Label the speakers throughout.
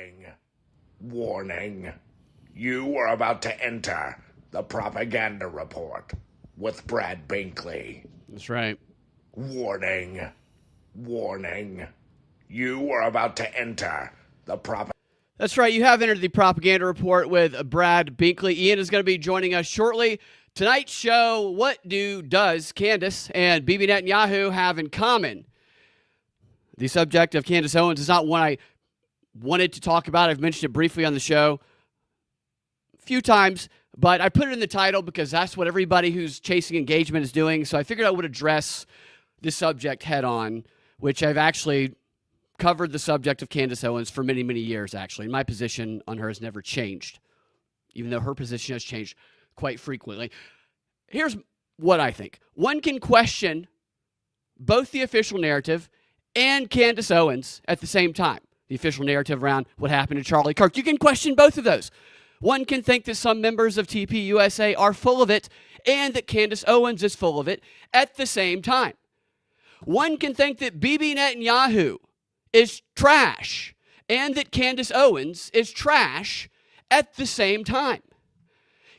Speaker 1: Warning. Warning. You are about to enter the propaganda report with Brad Binkley.
Speaker 2: That's right.
Speaker 1: Warning. Warning. You are about to enter the propaganda.
Speaker 2: That's right. You have entered the propaganda report with Brad Binkley. Ian is going to be joining us shortly. Tonight's show, what does Candace and Bibi Netanyahu have in common? The subject of Candace Owens is not one I wanted to talk about. I've mentioned it briefly on the show a few times, but I put it in the title because that's what everybody who's chasing engagement is doing. So I figured I would address this subject head on, which I've actually covered the subject of Candace Owens for many, many years, actually. And my position on her has never changed, even though her position has changed quite frequently. Here's what I think. One can question both the official narrative and Candace Owens at the same time. The official narrative around what happened to Charlie Kirk. You can question both of those. One can think that some members of TPUSA are full of it and that Candace Owens is full of it at the same time. One can think that Bibi Netanyahu is trash and that Candace Owens is trash at the same time.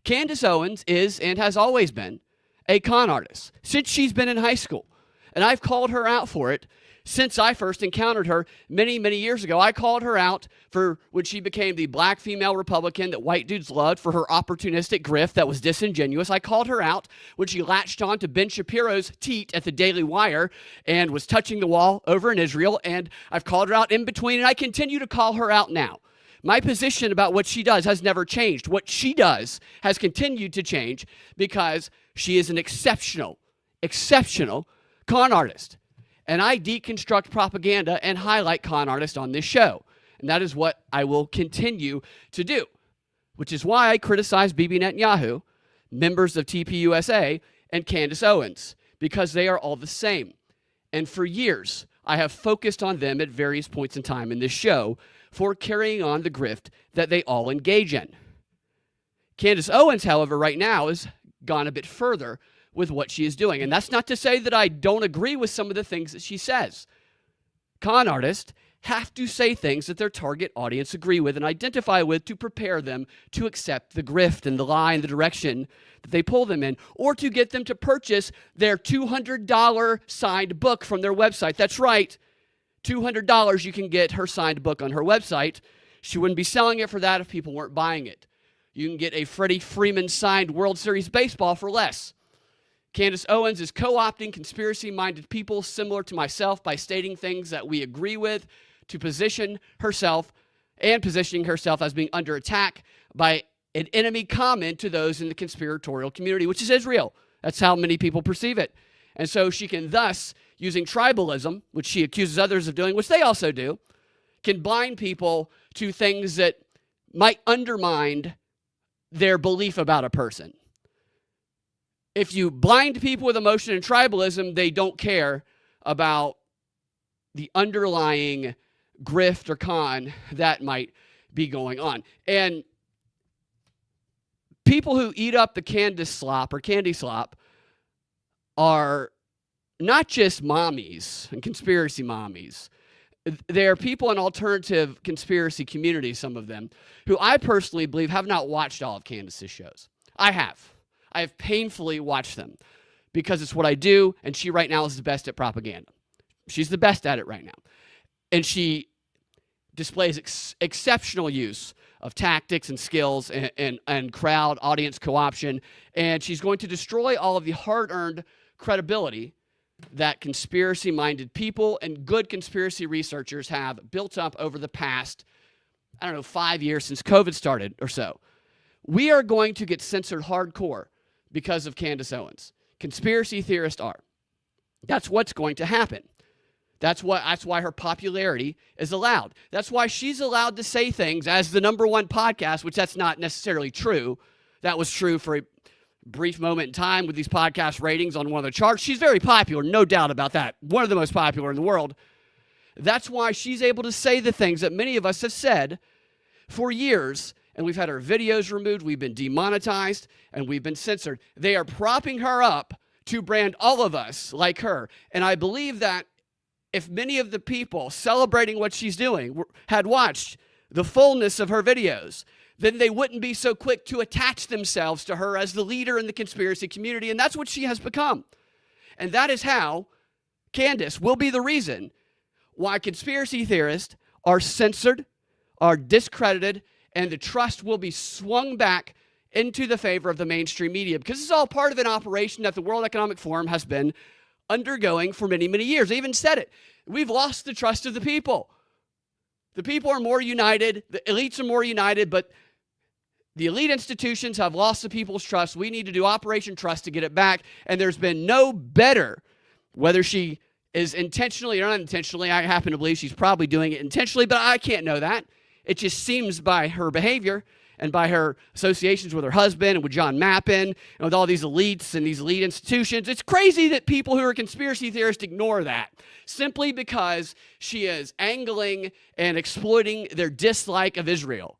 Speaker 2: Candace Owens is and has always been a con artist since she's been in high school. And I've called her out for it since I first encountered her many, many years ago. I called her out for when she became the black female Republican that white dudes loved for her opportunistic grift that was disingenuous. I called her out when she latched on to Ben Shapiro's teat at the Daily Wire and was touching the wall over in Israel. And I've called her out in between, and I continue to call her out now. My position about what she does has never changed. What she does has continued to change because she is an exceptional con artist. And I deconstruct propaganda and highlight con artists on this show. And that is what I will continue to do, which is why I criticize Bibi Netanyahu, members of TPUSA, and Candace Owens, because they are all the same. And for years, I have focused on them at various points in time in this show for carrying on the grift that they all engage in. Candace Owens, however, right now has gone a bit further with what she is doing. And that's not to say that I don't agree with some of the things that she says. Con artists have to say things that their target audience agree with and identify with to prepare them to accept the grift and the lie and the direction that they pull them in, or to get them to purchase their $200 signed book from their website. That's right. $200 you can get her signed book on her website. She wouldn't be selling it for that if people weren't buying it. You can get a Freddie Freeman signed World Series baseball for less. Candace Owens is co-opting conspiracy-minded people similar to myself by stating things that we agree with to position herself and positioning herself as being under attack by an enemy common to those in the conspiratorial community, which is Israel. That's how many people perceive it. And so she can thus, using tribalism, which she accuses others of doing, which they also do, can blind people to things that might undermine their belief about a person. If you blind people with emotion and tribalism, they don't care about the underlying grift or con that might be going on. And people who eat up the Candace slop or candy slop are not just mommies and conspiracy mommies. There are people in alternative conspiracy communities, some of them, who I personally believe have not watched all of Candace's shows. I have painfully watched them because it's what I do, and she right now is the best at propaganda. She's the best at it right now. And she displays exceptional use of tactics and skills and crowd audience co-option, and she's going to destroy all of the hard-earned credibility that conspiracy-minded people and good conspiracy researchers have built up over the past, 5 years since COVID started or so. We are going to get censored hardcore because of Candace Owens. Conspiracy theorists are. That's what's going to happen. That's why her popularity is allowed. That's why she's allowed to say things as the #1 podcast, which that's not necessarily true. That was true for a brief moment in time with these podcast ratings on one of the charts. She's very popular, no doubt about that. One of the most popular in the world. That's why she's able to say the things that many of us have said for years, and we've had our videos removed, we've been demonetized, and we've been censored. They are propping her up to brand all of us like her. And I believe that if many of the people celebrating what she's doing had watched the fullness of her videos, then they wouldn't be so quick to attach themselves to her as the leader in the conspiracy community. And that's what she has become. And that is how Candace will be the reason why conspiracy theorists are censored, are discredited, and the trust will be swung back into the favor of the mainstream media, because this is all part of an operation that the World Economic Forum has been undergoing for many, many years. They even said it. We've lost the trust of the people. The people are more united. The elites are more united, but the elite institutions have lost the people's trust. We need to do Operation Trust to get it back. And there's been no better, whether she is intentionally or unintentionally. I happen to believe she's probably doing it intentionally, but I can't know that. It just seems by her behavior and by her associations with her husband and with John Mappin and with all these elites and these elite institutions. It's crazy that people who are conspiracy theorists ignore that simply because she is angling and exploiting their dislike of Israel.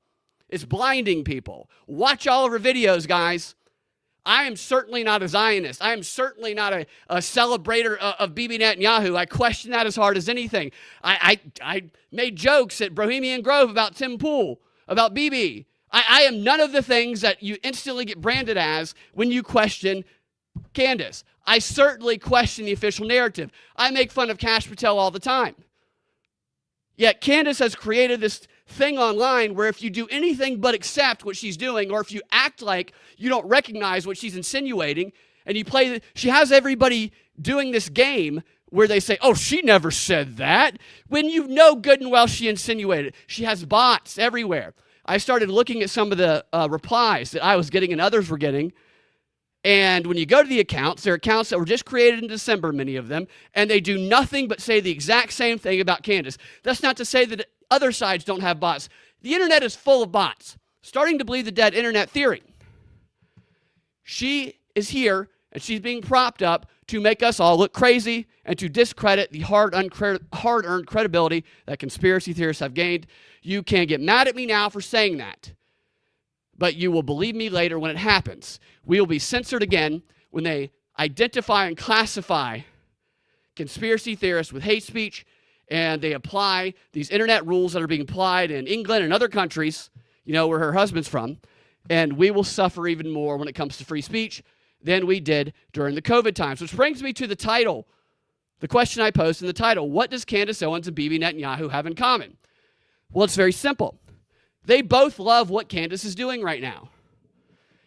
Speaker 2: It's blinding people. Watch all of her videos, guys. I am certainly not a Zionist. I am certainly not a celebrator of Bibi Netanyahu. I question that as hard as anything. I made jokes at Bohemian Grove about Tim Pool, about Bibi. I am none of the things that you instantly get branded as when you question Candace. I certainly question the official narrative. I make fun of Kash Patel all the time. Yet Candace has created this thing online where if you do anything but accept what she's doing, or if you act like you don't recognize what she's insinuating, and you play, she has everybody doing this game where they say, oh, she never said that, when you know good and well she insinuated. She has bots everywhere. I started looking at some of the replies that I was getting and others were getting, and when you go to the accounts, they're accounts that were just created in December, many of them, and they do nothing but say the exact same thing about Candace. That's not to say that other sides don't have bots. The internet is full of bots. Starting to believe the dead internet theory. She is here, and she's being propped up to make us all look crazy and to discredit the hard-earned credibility that conspiracy theorists have gained. You can't get mad at me now for saying that, but you will believe me later when it happens. We will be censored again when they identify and classify conspiracy theorists with hate speech, and they apply these internet rules that are being applied in England and other countries, you know, where her husband's from, and we will suffer even more when it comes to free speech than we did during the COVID times. Which brings me to the title, the question I posed in the title: what does Candace Owens and Bibi Netanyahu have in common? Well, it's very simple. They both love what Candace is doing right now.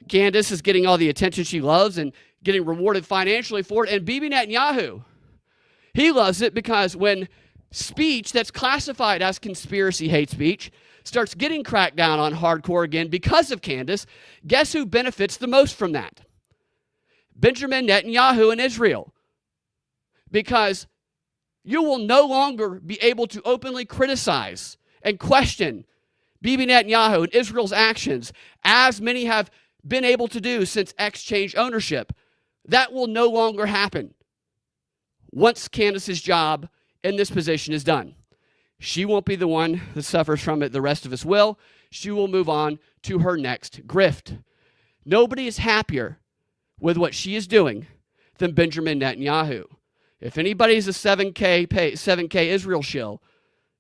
Speaker 2: Candace is getting all the attention she loves and getting rewarded financially for it, and Bibi Netanyahu, he loves it because when speech that's classified as conspiracy hate speech starts getting cracked down on hardcore again because of Candace, guess who benefits the most from that? Benjamin Netanyahu in Israel. Because you will no longer be able to openly criticize and question Bibi Netanyahu and Israel's actions, as many have been able to do since X changed ownership. That will no longer happen once Candace's job in this position is done. She won't be the one that suffers from it. The rest of us will. She will move on to her next grift. Nobody is happier with what she is doing than Benjamin Netanyahu. If anybody is a 7K Israel shill,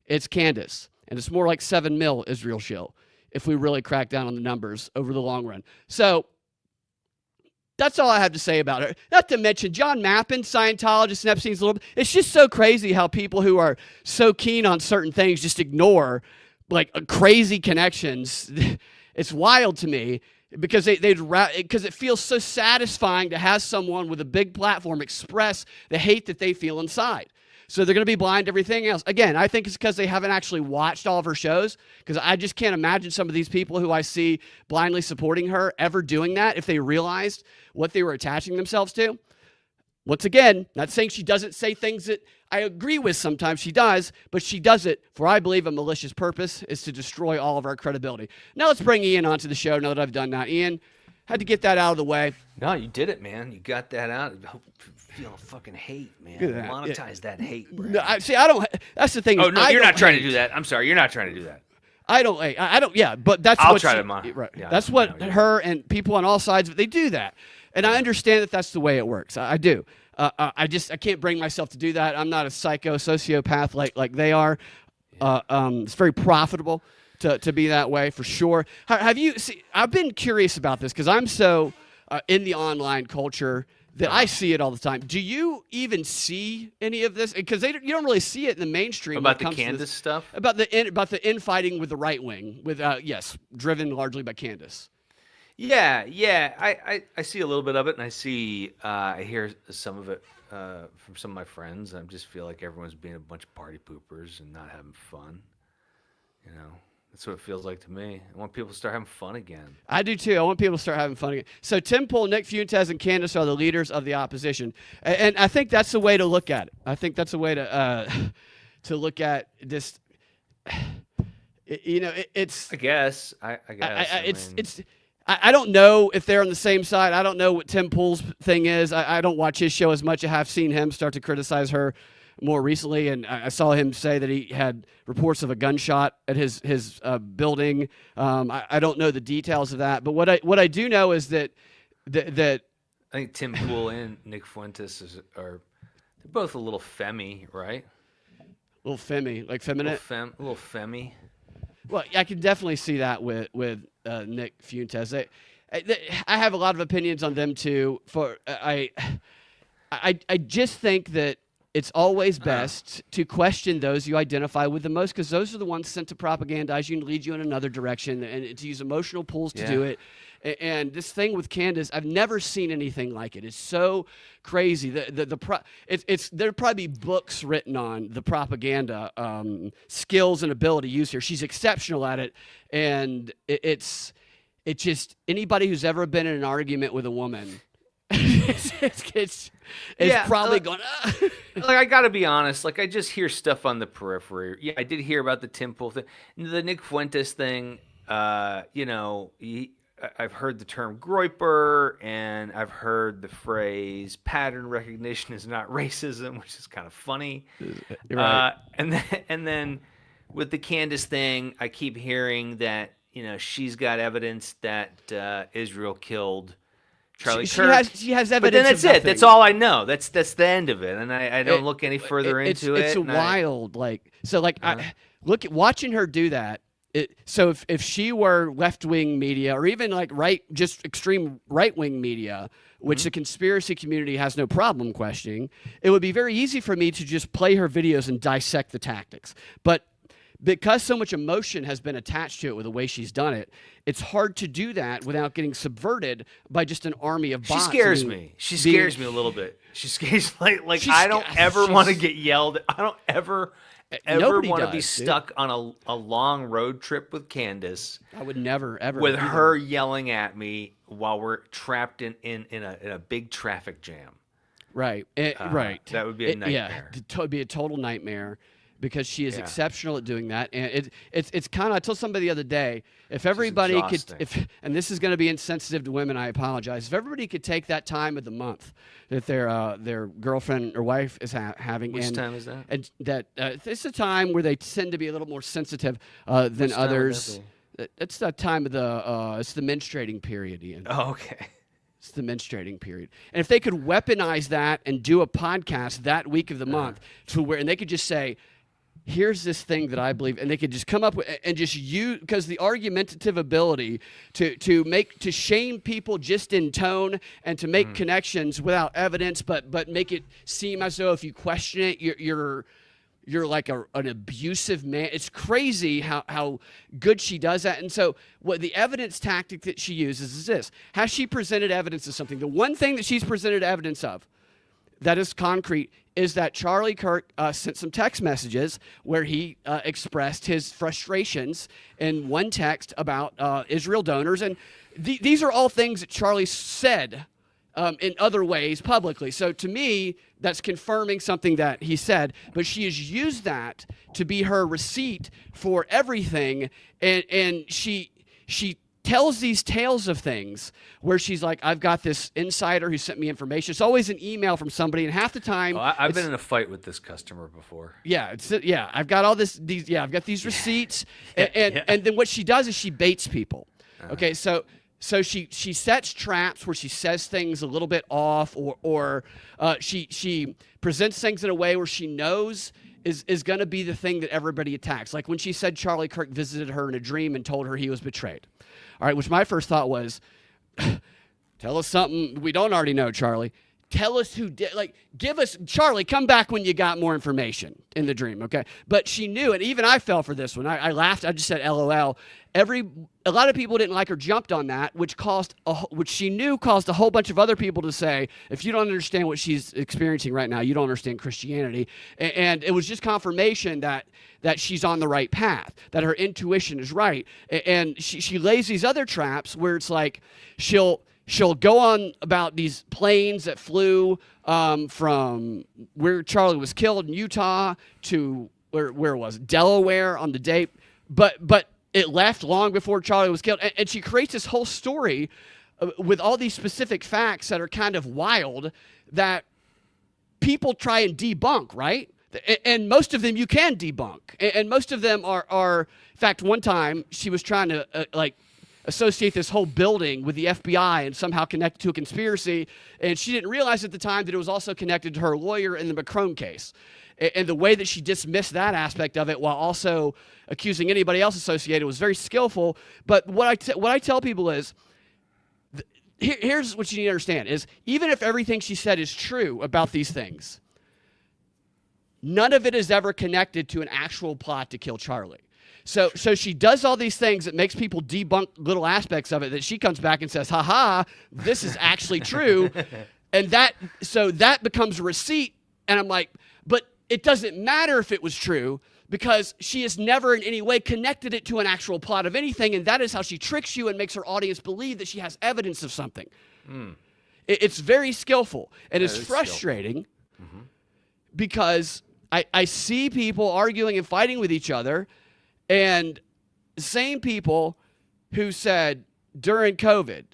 Speaker 2: it's Candace. And it's more like 7 mil Israel shill if we really crack down on the numbers over the long run. So that's all I have to say about it. Not to mention John Mappin, Scientologist, and Epstein's a little bit. It's just so crazy how people who are so keen on certain things just ignore like crazy connections. It's wild to me because because it feels so satisfying to have someone with a big platform express the hate that they feel inside. So they're going to be blind to everything else. Again, I think it's because they haven't actually watched all of her shows, because I just can't imagine some of these people who I see blindly supporting her ever doing that if they realized what they were attaching themselves to. Once again, not saying she doesn't say things that I agree with sometimes. She does, but she does it for, I believe, a malicious purpose, is to destroy all of our credibility. Now let's bring Ian onto the show now that I've done that. Ian, had to get that out of the way.
Speaker 3: No, you did it, man. You got that out. Feel fucking hate, man. Monetize that hate, bro.
Speaker 2: No, I don't. That's the thing.
Speaker 3: Oh no, you're not trying to do that. I'm sorry, you're not trying to do that.
Speaker 2: I don't. Yeah, but that's
Speaker 3: I'll
Speaker 2: what
Speaker 3: try to monetize.
Speaker 2: Right.
Speaker 3: Yeah,
Speaker 2: that's what her and people on all sides, they do that, and I understand that that's the way it works. I do. I can't bring myself to do that. I'm not a sociopath like they are. It's very profitable to be that way for sure. Have you? I've been curious about this because I'm so in the online culture that I see it all the time. Do you even see any of this? Because you don't really see it in the mainstream.
Speaker 3: About the Candace stuff?
Speaker 2: About the infighting with the right wing, with yes, driven largely by Candace.
Speaker 3: Yeah. I see a little bit of it, and I hear some of it from some of my friends. I just feel like everyone's being a bunch of party poopers and not having fun. You know. That's what it feels like to me. I want people to start having fun again.
Speaker 2: I do too. I want people to start having fun again. So Tim Pool, Nick Fuentes, and Candace are the leaders of the opposition, and I think that's the way to look at it. I think that's a way to look at this. It's.
Speaker 3: I guess.
Speaker 2: I don't know if they're on the same side. I don't know what Tim Pool's thing is. I don't watch his show as much. I have seen him start to criticize her more recently, and I saw him say that he had reports of a gunshot at his building. I don't know the details of that, but what I do know is that
Speaker 3: I think Tim Pool and Nick Fuentes they're both a little femmy, right?
Speaker 2: A little femmy, like feminine.
Speaker 3: A little femmy.
Speaker 2: Well, I can definitely see that with Nick Fuentes. I have a lot of opinions on them too. I just think that it's always best to question those you identify with the most, because those are the ones sent to propagandize you and lead you in another direction, and to use emotional pulls to do it. And this thing with Candace, I've never seen anything like it. It's so crazy. There'd probably be books written on the propaganda skills and ability used here. She's exceptional at it, and it's just anybody who's ever been in an argument with a woman. it's probably going.
Speaker 3: Like, I gotta be honest. Like, I just hear stuff on the periphery. Yeah, I did hear about the Tim Pool thing, the Nick Fuentes thing. I've heard the term groiper, and I've heard the phrase pattern recognition is not racism, which is kind of funny.
Speaker 2: You're right.
Speaker 3: And then with the Candace thing, I keep hearing that she's got evidence that Israel killed Charlie Kirk.
Speaker 2: She has evidence.
Speaker 3: But then that's it. That's all I know. That's the end of it, and I don't look any further into it.
Speaker 2: It's wild. Watching her do that. So if she were left-wing media, or even like just extreme right-wing media, which the conspiracy community has no problem questioning, it would be very easy for me to just play her videos and dissect the tactics. But because so much emotion has been attached to it with the way she's done it, it's hard to do that without getting subverted by just an army of bots.
Speaker 3: She scares me. She scares me a little bit. She scares I don't ever want to get yelled at. I don't ever want to be stuck on a long road trip with Candace.
Speaker 2: I would never ever
Speaker 3: with her yelling at me while we're trapped in a big traffic jam.
Speaker 2: Right. Right.
Speaker 3: That would be a nightmare.
Speaker 2: Yeah, it would be a total nightmare, because she is exceptional at doing that. And it's kind of, I told somebody the other day, if everybody could, and this is going to be insensitive to women, I apologize. If everybody could take that time of the month that their girlfriend or wife is having.
Speaker 3: Which time is that?
Speaker 2: And that it's a time where they tend to be a little more sensitive than others. It's the time of it's the menstruating period, Ian.
Speaker 3: Oh, okay.
Speaker 2: It's the menstruating period. And if they could weaponize that and do a podcast that week of the month and they could just say, here's this thing that I believe, and they could just come up with and just use, because the argumentative ability to shame people just in tone and to make connections without evidence, but make it seem as though if you question it, you're like an abusive man. It's crazy how good she does that. And so what the evidence tactic that she uses is this. Has she presented evidence of something? The one thing that she's presented evidence of that is concrete is that Charlie Kirk sent some text messages where he expressed his frustrations in one text about Israel donors. And these are all things that Charlie said in other ways publicly. So to me, that's confirming something that he said. But she has used that to be her receipt for everything. And she tells these tales of things where she's like, I've got this insider who sent me information. It's always an email from somebody, and half the time...
Speaker 3: I've been in a fight with this customer before.
Speaker 2: Yeah, I've got all I've got these receipts, and then what she does is she baits people. Okay, so she sets traps where she says things a little bit off, or she presents things in a way where she knows is going to be the thing that everybody attacks. Like when she said Charlie Kirk visited her in a dream and told her he was betrayed. All right, which my first thought was, tell us something we don't already know, Charlie. Tell us who did, like, give us, Charlie, come back when you got more information in the dream, okay? But she knew, and even I fell for this one. I laughed. I just said LOL. A lot of people didn't like her, jumped on that, which she knew caused a whole bunch of other people to say, if you don't understand what she's experiencing right now, you don't understand Christianity. And it was just confirmation that she's on the right path, that her intuition is right. And she lays these other traps where it's like she'll go on about these planes that flew from where Charlie was killed in Utah to where was it? Delaware on the day, but it left long before Charlie was killed. And she creates this whole story with all these specific facts that are kind of wild that people try and debunk, right? And most of them you can debunk. And most of them are in fact, one time she was trying to associate this whole building with the FBI and somehow connect it to a conspiracy. And she didn't realize at the time that it was also connected to her lawyer in the McCrone case. And the way that she dismissed that aspect of it while also accusing anybody else associated was very skillful. But what I tell people is, here's what you need to understand, is even if everything she said is true about these things, none of it is ever connected to an actual plot to kill Charlie. So she does all these things that makes people debunk little aspects of it that she comes back and says, ha, this is actually true. And that becomes a receipt. And I'm like, but it doesn't matter if it was true because she has never in any way connected it to an actual plot of anything. And that is how she tricks you and makes her audience believe that she has evidence of something. It's very skillful. And it's frustrating because I see people arguing and fighting with each other. And same people who said during COVID,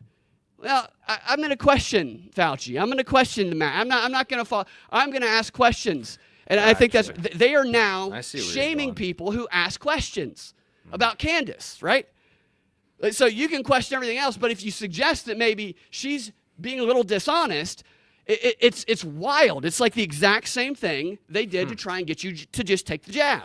Speaker 2: well, I'm going to question Fauci. I'm going to question the man. I'm not going to fall. I'm going to ask questions. And I think they are now shaming people who ask questions about Candace, right? So you can question everything else, but if you suggest that maybe she's being a little dishonest, it's wild. It's like the exact same thing they did to try and get you to just take the jab.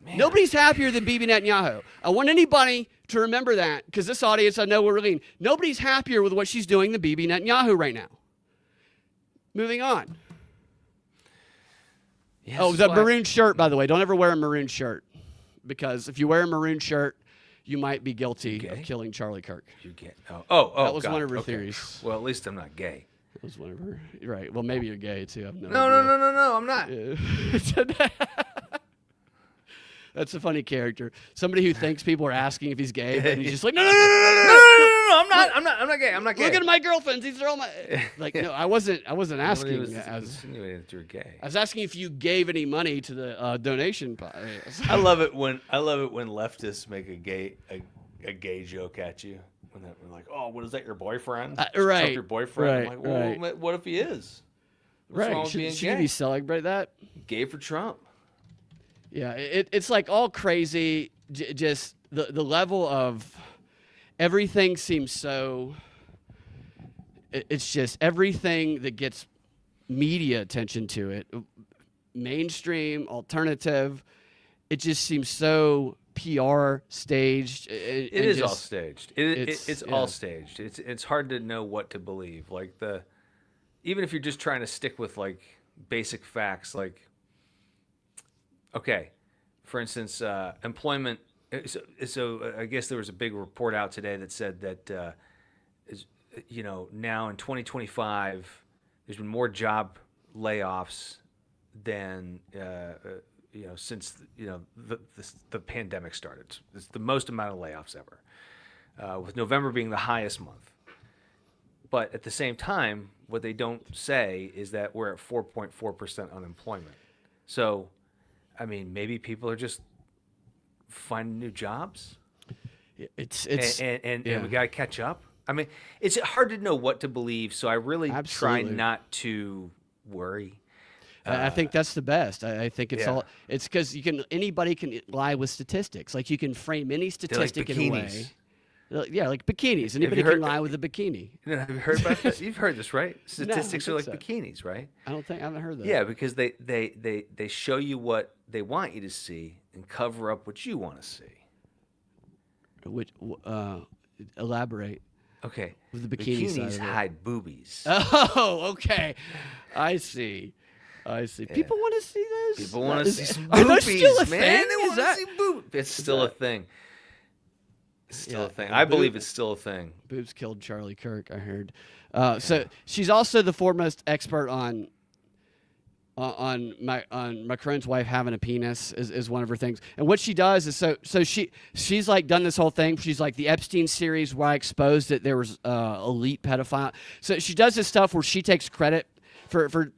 Speaker 2: Man. Nobody's happier than Bibi Netanyahu. I want anybody to remember that, because this audience, I know we're really... Nobody's happier with what she's doing than Bibi Netanyahu right now. Moving on. Yes, the maroon shirt, by the way. Don't ever wear a maroon shirt, because if you wear a maroon shirt, you might be guilty of killing Charlie Kirk.
Speaker 3: You get
Speaker 2: that was one of her theories.
Speaker 3: Well, at least I'm not gay.
Speaker 2: That was one of her... Right. Well, maybe you're gay, too.
Speaker 3: No, I'm not.
Speaker 2: That's a funny character. Somebody who thinks people are asking if he's gay, but he's just like, no,
Speaker 3: I'm not gay. I'm not gay.
Speaker 2: Look at my girlfriends. These are all my... Like, no, I wasn't asking.
Speaker 3: I was insinuating that you're gay.
Speaker 2: I was asking if you gave any money to the donation.
Speaker 3: I love it when leftists make a gay joke at you. When they're like, oh, what is that, your boyfriend?
Speaker 2: Right.
Speaker 3: Your boyfriend.
Speaker 2: Right,
Speaker 3: I'm like, well, what if he is? What's wrong with being
Speaker 2: should
Speaker 3: gay?
Speaker 2: we celebrate that?
Speaker 3: Gay for Trump.
Speaker 2: Yeah, it's like all crazy. Just the level of everything seems so. It's just everything that gets media attention to it, mainstream, alternative. It just seems so PR staged.
Speaker 3: It is all staged. It's all staged. It's hard to know what to believe. Like even if you're just trying to stick with like basic facts, like. Okay, for instance, employment. So I guess there was a big report out today that said that, now in 2025, there's been more job layoffs than since the pandemic started. It's the most amount of layoffs ever, with November being the highest month. But at the same time, what they don't say is that we're at 4.4% unemployment. So. I mean, maybe people are just finding new jobs.
Speaker 2: It's
Speaker 3: and we got to catch up. I mean, it's hard to know what to believe, so I really try not to worry.
Speaker 2: I think that's the best. I think it's all. It's because anybody can lie with statistics. Like you can frame any statistic in a way. Yeah, like bikinis. Anybody can lie with a bikini.
Speaker 3: Have you heard about this? You've heard this, right? Statistics are like
Speaker 2: so.
Speaker 3: bikinis, right?
Speaker 2: I haven't heard that.
Speaker 3: Yeah, because they show you what they want you to see and cover up what you want to see.
Speaker 2: Which elaborate.
Speaker 3: Okay.
Speaker 2: With the bikini side
Speaker 3: bikinis
Speaker 2: of it.
Speaker 3: hide boobies.
Speaker 2: Oh, okay. I see. Yeah. People want to see those.
Speaker 3: People want to see some
Speaker 2: Are those
Speaker 3: boobies,
Speaker 2: still a
Speaker 3: man.
Speaker 2: thing?
Speaker 3: They want to see boobies. It's still a thing. It's still a thing. I believe it's still a thing.
Speaker 2: Boobs killed Charlie Kirk, I heard. So she's also the foremost expert on Macron's wife having a penis is one of her things. And what she does is so she's like done this whole thing. She's like the Epstein series where I exposed that there was elite pedophile. So she does this stuff where she takes credit for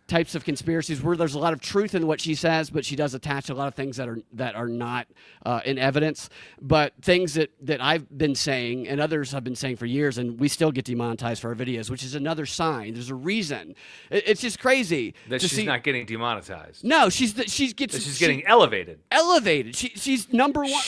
Speaker 2: types of conspiracies where there's a lot of truth in what she says, but she does attach a lot of things that are not in evidence, but things that I've been saying and others have been saying for years, and we still get demonetized for our videos, which is another sign. There's a reason. It's just crazy
Speaker 3: that she's not getting demonetized.
Speaker 2: No, she's
Speaker 3: getting elevated.
Speaker 2: Elevated. She's number one.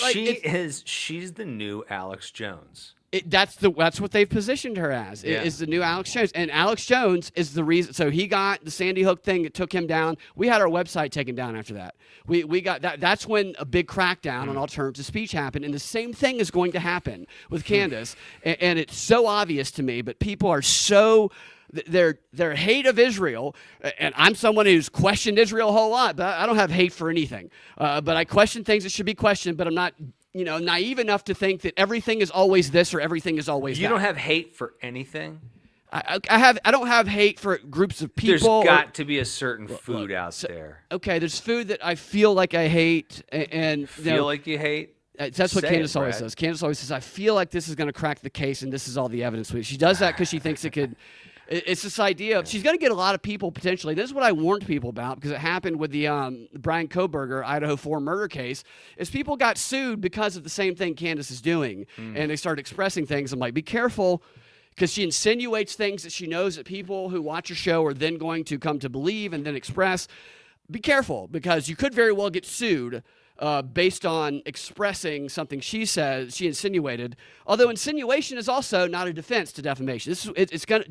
Speaker 3: She's the new Alex Jones.
Speaker 2: That's what they've positioned her as. Is the new Alex Jones, and Alex Jones is the reason. So he got the Sandy Hook thing that took him down. We had our website taken down after that. We got that. That's when a big crackdown on alternative speech happened, and the same thing is going to happen with Candace. And it's so obvious to me, but people are so. Their hate of Israel, and I'm someone who's questioned Israel a whole lot, but I don't have hate for anything. But I question things that should be questioned, but I'm not, naive enough to think that everything is always this or everything is always that.
Speaker 3: You don't have hate for anything?
Speaker 2: I don't have hate for groups of people.
Speaker 3: There's got to be a certain food out there.
Speaker 2: Okay, there's food that I feel like I hate and
Speaker 3: like you hate?
Speaker 2: That's what Candace always says. Candace always says, I feel like this is going to crack the case and this is all the evidence. She does that because she thinks it could. It's this idea of she's going to get a lot of people potentially. This is what I warned people about because it happened with the Brian Koberger Idaho 4 murder case. Is people got sued because of the same thing Candace is doing, and they started expressing things. I'm like, be careful, because she insinuates things that she knows that people who watch her show are then going to come to believe and then express. Be careful, because you could very well get sued based on expressing something she insinuated. Although insinuation is also not a defense to defamation.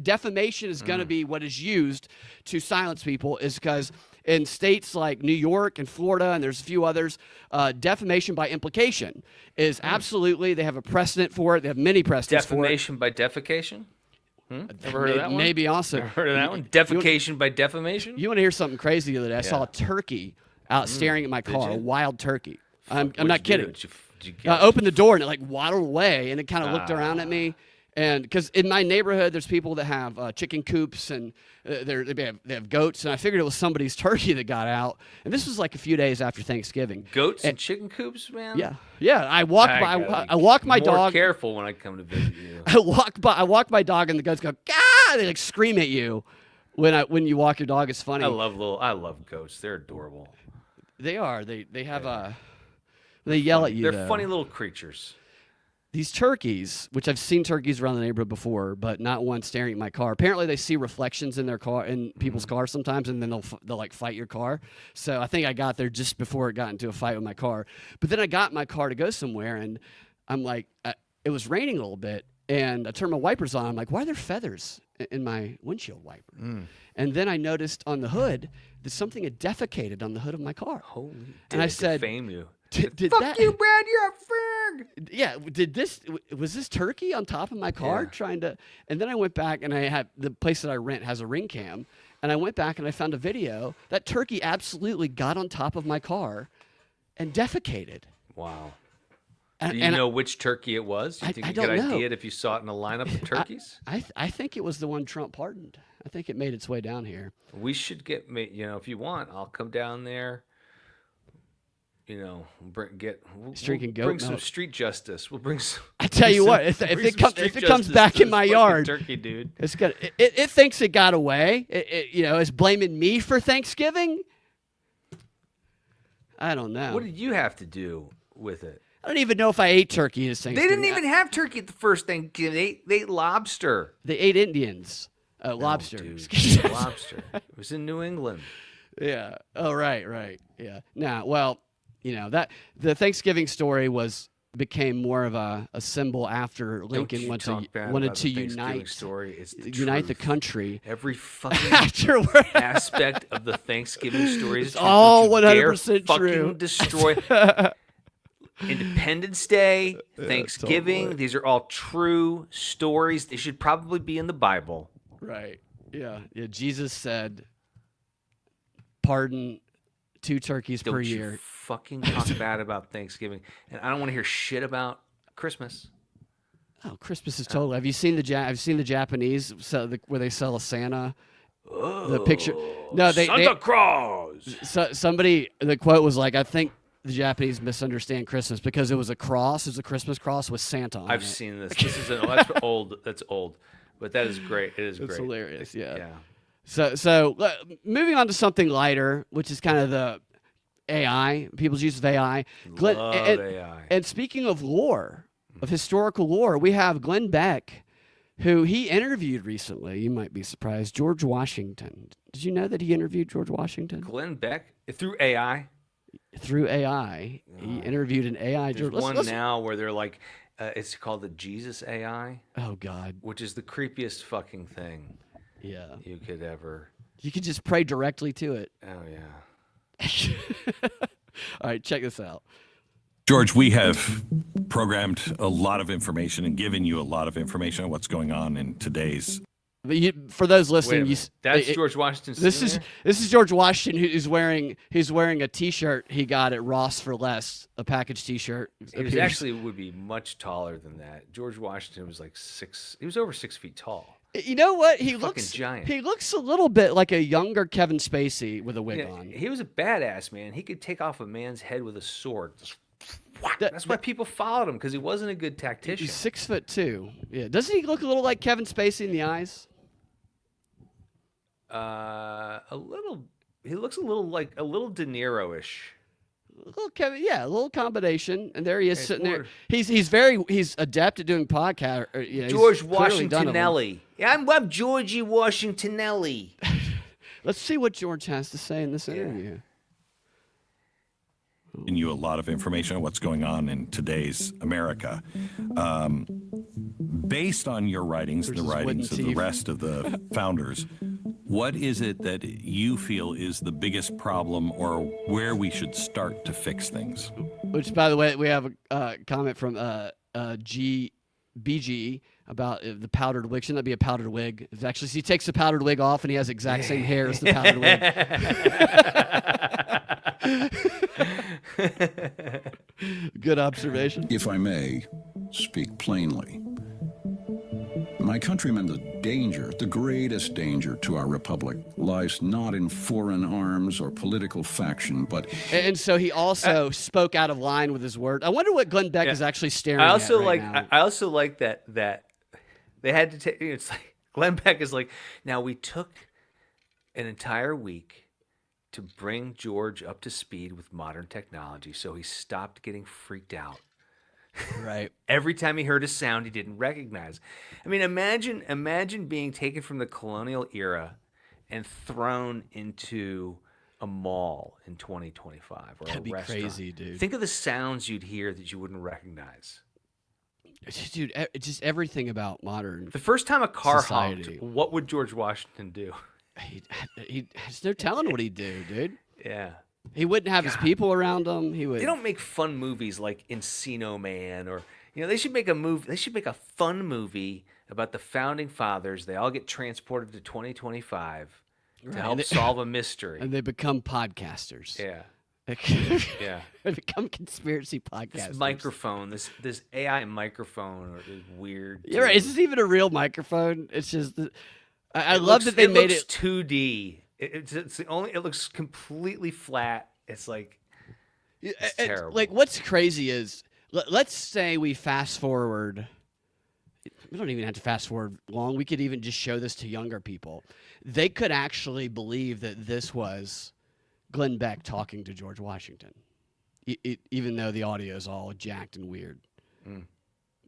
Speaker 2: Defamation is going to be what is used to silence people, is because in states like New York and Florida, and there's a few others, defamation by implication is absolutely, they have a precedent for it. They have many precedents for it.
Speaker 3: Defamation by defecation? Ever heard of that one?
Speaker 2: Maybe also.
Speaker 3: Ever heard of that one? Defecation by defamation?
Speaker 2: You want to hear something crazy the other day? I saw a turkey out staring at my car, a wild turkey. I'm not kidding. I opened the door and it like waddled away, and it kind of looked around at me. And because in my neighborhood, there's people that have chicken coops and they have goats, and I figured it was somebody's turkey that got out. And this was like a few days after Thanksgiving.
Speaker 3: Goats and chicken coops, man.
Speaker 2: Yeah. I walk my dog.
Speaker 3: More careful when I come to visit you.
Speaker 2: I walk my dog, and the goats go, "Gah!" They like scream at you when you walk your dog. It's funny.
Speaker 3: I love goats. They're adorable.
Speaker 2: They are. They have they yell at you.
Speaker 3: They're funny little creatures.
Speaker 2: These turkeys, which I've seen turkeys around the neighborhood before, but not one staring at my car. Apparently, they see reflections in their car, in people's cars sometimes, and then they'll like fight your car. So I think I got there just before it got into a fight with my car. But then I got in my car to go somewhere, and I'm like, it was raining a little bit, and I turned my wipers on. I'm like, why are there feathers in my windshield wiper? And then I noticed on the hood that something had defecated on the hood of my car.
Speaker 3: Holy!
Speaker 2: And I said,
Speaker 3: defame you.
Speaker 2: Fuck
Speaker 3: you, Brad! You're a fag.
Speaker 2: Yeah. Was this turkey on top of my car trying to? And then I went back, and I had the place that I rent has a ring cam, and I went back and I found a video. That turkey absolutely got on top of my car and defecated.
Speaker 3: Wow. Do you know which turkey it was? Do you think you could idea it if you saw it in a lineup of turkeys?
Speaker 2: I think it was the one Trump pardoned. I think it made its way down here.
Speaker 3: We should get, if you want, I'll come down there. Bring some street justice. We'll bring some.
Speaker 2: I tell you what, if it comes back in my yard,
Speaker 3: turkey dude,
Speaker 2: it thinks it got away. It's blaming me for Thanksgiving. I don't know.
Speaker 3: What did you have to do with it?
Speaker 2: I don't even know if I ate turkey this Thanksgiving.
Speaker 3: They didn't even have turkey at the first Thanksgiving. They ate lobster.
Speaker 2: They ate Indians. Lobster.
Speaker 3: Dude, lobster. It was in New England.
Speaker 2: Yeah. Oh, right. Yeah. Now, well, that the Thanksgiving story was became more of a symbol after Lincoln wanted to unite the country.
Speaker 3: Every fucking
Speaker 2: Afterward.
Speaker 3: aspect of the Thanksgiving story is
Speaker 2: It's all 100% true.
Speaker 3: Fucking destroy Independence Day, Thanksgiving. These are all true stories. They should probably be in the Bible.
Speaker 2: Right. Yeah. Jesus said, "Pardon 2 turkeys per year."
Speaker 3: Don't fucking talk bad about Thanksgiving, and I don't want to hear shit about Christmas.
Speaker 2: Oh, Christmas is totally. Have you seen I've seen the Japanese where they sell a Santa. The picture. No,
Speaker 3: Santa Claus.
Speaker 2: Somebody. The quote was like, "I think the Japanese misunderstand Christmas because it was a cross. It was a Christmas cross with Santa on it."
Speaker 3: I've seen this. This is that's old. That's old, but that is great. It is great.
Speaker 2: It's hilarious. Yeah.
Speaker 3: Yeah.
Speaker 2: So moving on to something lighter, which is kind of the AI, people's use of AI.
Speaker 3: Love AI.
Speaker 2: And speaking of lore, of historical lore, we have Glenn Beck, who he interviewed recently. You might be surprised. George Washington. Did you know that he interviewed George Washington?
Speaker 3: Glenn Beck through AI.
Speaker 2: Through AI, he interviewed an AI.
Speaker 3: There's one now where they're like, it's called the Jesus AI.
Speaker 2: Oh God,
Speaker 3: which is the creepiest fucking thing.
Speaker 2: Yeah,
Speaker 3: you could ever.
Speaker 2: You could just pray directly to it.
Speaker 3: Oh yeah.
Speaker 2: All right, check this out.
Speaker 4: George, we have programmed a lot of information and given you a lot of information on what's going on in today's.
Speaker 2: But for those listening,
Speaker 3: that's George Washington.
Speaker 2: This is George Washington who's wearing a T-shirt he got at Ross for Less, a package T-shirt.
Speaker 3: He actually would be much taller than that. George Washington was like 6. He was over 6 feet tall.
Speaker 2: You know what? He looks
Speaker 3: giant.
Speaker 2: He looks a little bit like a younger Kevin Spacey with a wig on.
Speaker 3: He was a badass, man. He could take off a man's head with a sword. That's why people followed him, because he wasn't a good tactician.
Speaker 2: He's 6'2". Yeah. Doesn't he look a little like Kevin Spacey in the eyes?
Speaker 3: A little. He looks a little De Niro-ish.
Speaker 2: A little Kevin, a little combination, and there he is sitting there. He's adept at doing podcast.
Speaker 3: George Washingtonelli. Yeah, I'm Georgie Washingtonelli.
Speaker 2: Let's see what George has to say in this interview.
Speaker 4: And you a lot of information on what's going on in today's America. Based on your writings, the writings of the rest of the founders, what is it that you feel is the biggest problem, or where we should start to fix things?
Speaker 2: Which, by the way, we have a comment from BG about the powdered wig. Shouldn't that be a powdered wig? It's actually, he takes the powdered wig off and he has the exact same hair as the powdered wig. Good observation.
Speaker 5: If I may speak plainly, my countrymen, the danger, the greatest danger to our republic lies not in foreign arms or political faction, but...
Speaker 2: And so he also spoke out of line with his word. I wonder what Glenn Beck is actually staring at now.
Speaker 3: I also like that they had to take... It's like, Glenn Beck is like, now we took an entire week to bring George up to speed with modern technology, so he stopped getting freaked out.
Speaker 2: Right.
Speaker 3: Every time he heard a sound he didn't recognize. I mean, imagine being taken from the colonial era and thrown into a mall in 2025 or
Speaker 2: That'd
Speaker 3: a
Speaker 2: be
Speaker 3: restaurant.
Speaker 2: Crazy, dude.
Speaker 3: Think of the sounds you'd hear that you wouldn't recognize.
Speaker 2: Dude, just everything about modern
Speaker 3: The first time a car
Speaker 2: society.
Speaker 3: honked, what would George Washington do?
Speaker 2: There's no telling what he'd do, dude.
Speaker 3: Yeah.
Speaker 2: He wouldn't have his people around him. He would.
Speaker 3: They don't make fun movies like Encino Man, or they should make a movie. They should make a fun movie about the founding fathers. They all get transported to 2025 to help solve a mystery,
Speaker 2: and they become podcasters.
Speaker 3: Yeah,
Speaker 2: yeah. They become conspiracy podcasters.
Speaker 3: This microphone, this AI microphone, is weird.
Speaker 2: You're right. Is this even a real microphone? It's just. I love that they made it
Speaker 3: 2D. It's the only. It looks completely flat. It's like it's terrible.
Speaker 2: Like, what's crazy is, let's say we fast forward. We don't even have to fast forward long. We could even just show this to younger people. They could actually believe that this was Glenn Beck talking to George Washington, even though the audio is all jacked and weird. Mm.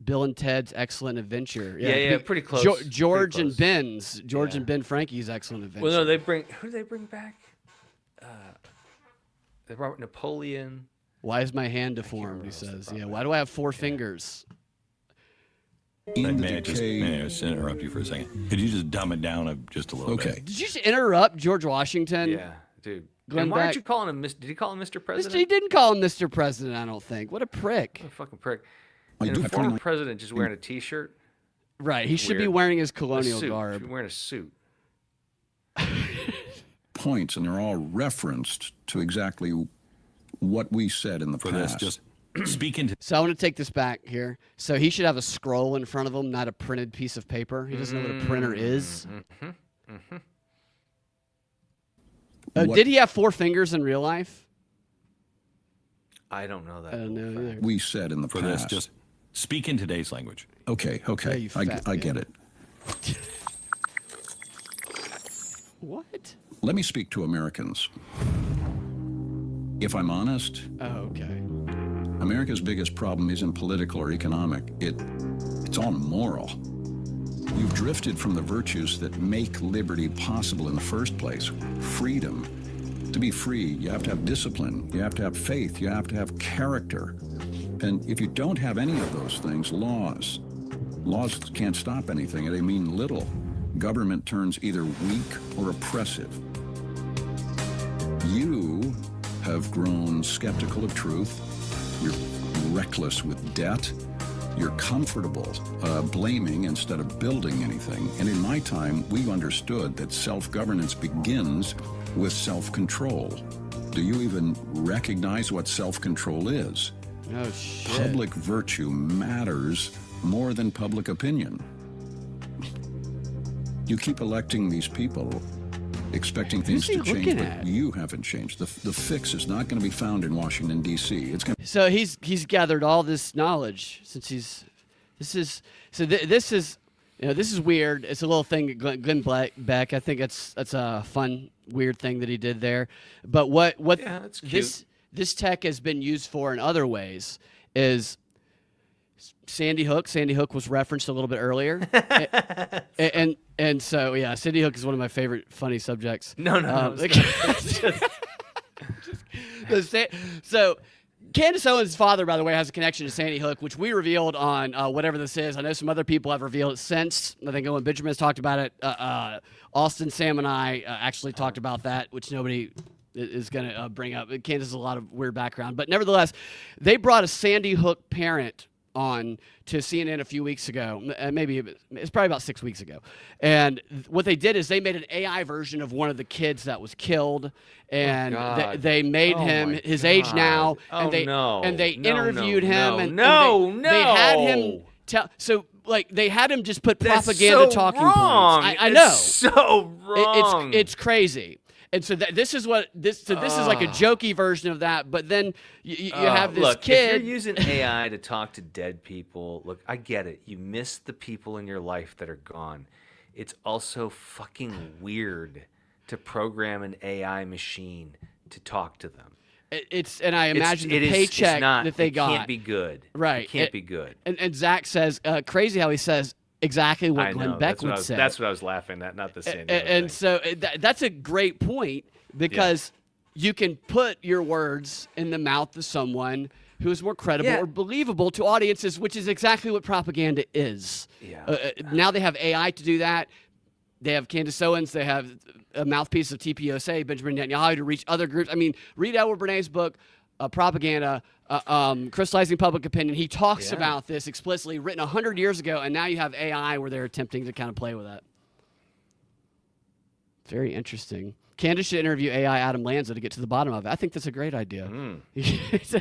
Speaker 2: Bill and Ted's Excellent Adventure.
Speaker 3: Yeah, pretty close.
Speaker 2: George
Speaker 3: pretty
Speaker 2: and Ben's. George and Ben Frankie's Excellent Adventure.
Speaker 3: Well, no, who do they bring back? They brought Napoleon.
Speaker 2: Why is my hand deformed? He says. Yeah. Why do I have 4 fingers?
Speaker 4: May I just interrupt you for a second? Could you just dumb it down just a little bit?
Speaker 5: Okay.
Speaker 2: Did you just interrupt George Washington?
Speaker 3: Yeah, dude.
Speaker 2: Glenn
Speaker 3: And why aren't
Speaker 2: Beck?
Speaker 3: you calling him? Did he call him Mr. President?
Speaker 2: He didn't call him Mr. President, I don't think. What a prick.
Speaker 3: What a fucking prick.
Speaker 5: I
Speaker 3: And
Speaker 5: do
Speaker 3: a
Speaker 5: have
Speaker 3: former
Speaker 5: 29
Speaker 3: president just wearing a T-shirt.
Speaker 2: Right. He should be
Speaker 3: Weird.
Speaker 2: wearing his
Speaker 3: A
Speaker 2: colonial
Speaker 3: suit.
Speaker 2: garb.
Speaker 3: Should be wearing a suit.
Speaker 5: points, and they're all referenced to exactly what we said in the
Speaker 4: For
Speaker 5: past.
Speaker 4: this, just speaking to
Speaker 2: So I want to take this back here. So he should have a scroll in front of him, not a printed piece of paper. He doesn't know what a printer is. Did he have 4 fingers in real life?
Speaker 3: I don't know that.
Speaker 2: I don't know either.
Speaker 5: we said in the
Speaker 4: for this,
Speaker 5: past.
Speaker 4: just speak in today's language.
Speaker 5: Okay,
Speaker 2: Yeah, you fat
Speaker 5: I
Speaker 2: man.
Speaker 5: get it.
Speaker 2: What?
Speaker 5: Let me speak to Americans. If I'm honest,
Speaker 2: Oh, okay.
Speaker 5: America's biggest problem isn't political or economic. It's all moral. You've drifted from the virtues that make liberty possible in the first place. Freedom. To be free, you have to have discipline. You have to have faith. You have to have character. And if you don't have any of those things, laws can't stop anything. They mean little. Government turns either weak or oppressive. You have grown skeptical of truth. You're reckless with debt. You're comfortable blaming instead of building anything. And in my time, we understood that self-governance begins with self-control. Do you even recognize what self-control is?
Speaker 2: Oh, shit.
Speaker 5: Public virtue matters more than public opinion. You keep electing these people, expecting things
Speaker 2: Who's he
Speaker 5: to change,
Speaker 2: looking
Speaker 5: but
Speaker 2: at?
Speaker 5: you haven't changed. The fix is not going to be found in Washington, D.C. It's going to
Speaker 2: So he's gathered all this knowledge since this is weird. It's a little thing that Glenn Beck. I think that's a fun weird thing that he did there. But what
Speaker 3: Yeah, that's cute.
Speaker 2: this tech has been used for in other ways is Sandy Hook. Sandy Hook was referenced a little bit earlier, and so yeah, Sandy Hook is one of my favorite funny subjects.
Speaker 3: No.
Speaker 2: So Candace Owens' father, by the way, has a connection to Sandy Hook, which we revealed on whatever this is. I know some other people have revealed it since. I think Owen Benjamin has talked about it. Austin, Sam, and I actually talked about that, which nobody is going to bring up. Candace has a lot of weird background. But nevertheless, they brought a Sandy Hook parent on to CNN a few weeks ago. Maybe it's probably about 6 weeks ago. And what they did is they made an AI version of one of the kids that was killed, and they made him his age now, and they interviewed him, and they had him tell. So like they had him just put propaganda talking points. I know,
Speaker 3: it's so wrong.
Speaker 2: It's crazy. And so this is what this is like a jokey version of that. But then you have this kid.
Speaker 3: If you're using AI to talk to dead people, look, I get it. You miss the people in your life that are gone. It's also fucking weird to program an AI machine to talk to them.
Speaker 2: And I imagine the paycheck that they got.
Speaker 3: It can't be good.
Speaker 2: Right.
Speaker 3: It can't be good.
Speaker 2: And Zach says, crazy how he says exactly what Glenn Beck would say.
Speaker 3: That's what I was laughing at, not the Sandy Hook
Speaker 2: and
Speaker 3: thing.
Speaker 2: so that's a great point because you can put your words in the mouth of someone who is more credible or believable to audiences, which is exactly what propaganda is.
Speaker 3: Yeah.
Speaker 2: Now they have AI to do that. They have Candace Owens. They have a mouthpiece of TPUSA, Benjamin Netanyahu, to reach other groups. I mean, read Edward Bernays' book, Propaganda, Crystallizing Public Opinion. He talks about this explicitly, written 100 years ago, and now you have AI where they're attempting to kind of play with that. Very interesting. Candace should interview AI Adam Lanza to get to the bottom of it. I think that's a great idea. He's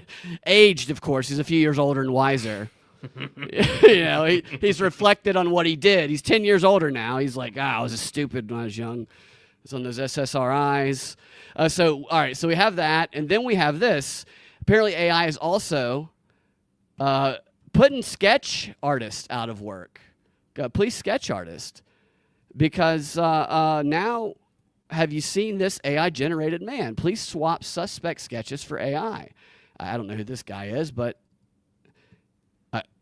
Speaker 2: aged, of course. He's a few years older and wiser. He's reflected on what he did. He's 10 years older now. He's like, I was stupid when I was young. It's on those SSRIs. All right, so we have that, and then we have this. Apparently AI is also putting sketch artists out of work. Please, sketch artist. Because now, have you seen this AI-generated man? Please swap suspect sketches for AI. I don't know who this guy is, but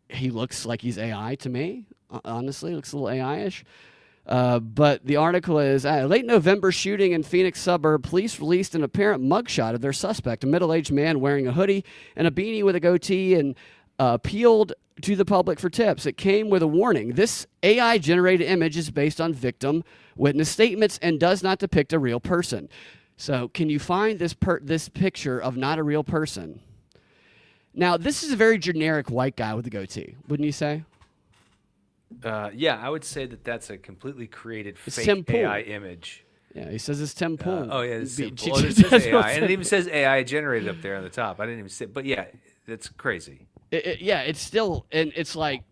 Speaker 2: he looks like he's AI to me. Honestly, looks a little AI-ish. But the article is, late November shooting in Phoenix suburb, police released an apparent mugshot of their suspect, a middle-aged man wearing a hoodie and a beanie with a goatee, and appealed to the public for tips. It came with a warning. This AI-generated image is based on victim witness statements and does not depict a real person. So can you find this picture of not a real person? Now, this is a very generic white guy with a goatee, wouldn't you say?
Speaker 3: Yeah, I would say that that's a completely created
Speaker 2: It's
Speaker 3: fake
Speaker 2: Tim Pool.
Speaker 3: AI image.
Speaker 2: Yeah, he says it's Tim Pool.
Speaker 3: Oh, yeah, it's simple. Oh, it says AI, and it even says AI generated up there on the top. I didn't even see, but yeah, that's crazy.
Speaker 2: Yeah, it's still, and it's like,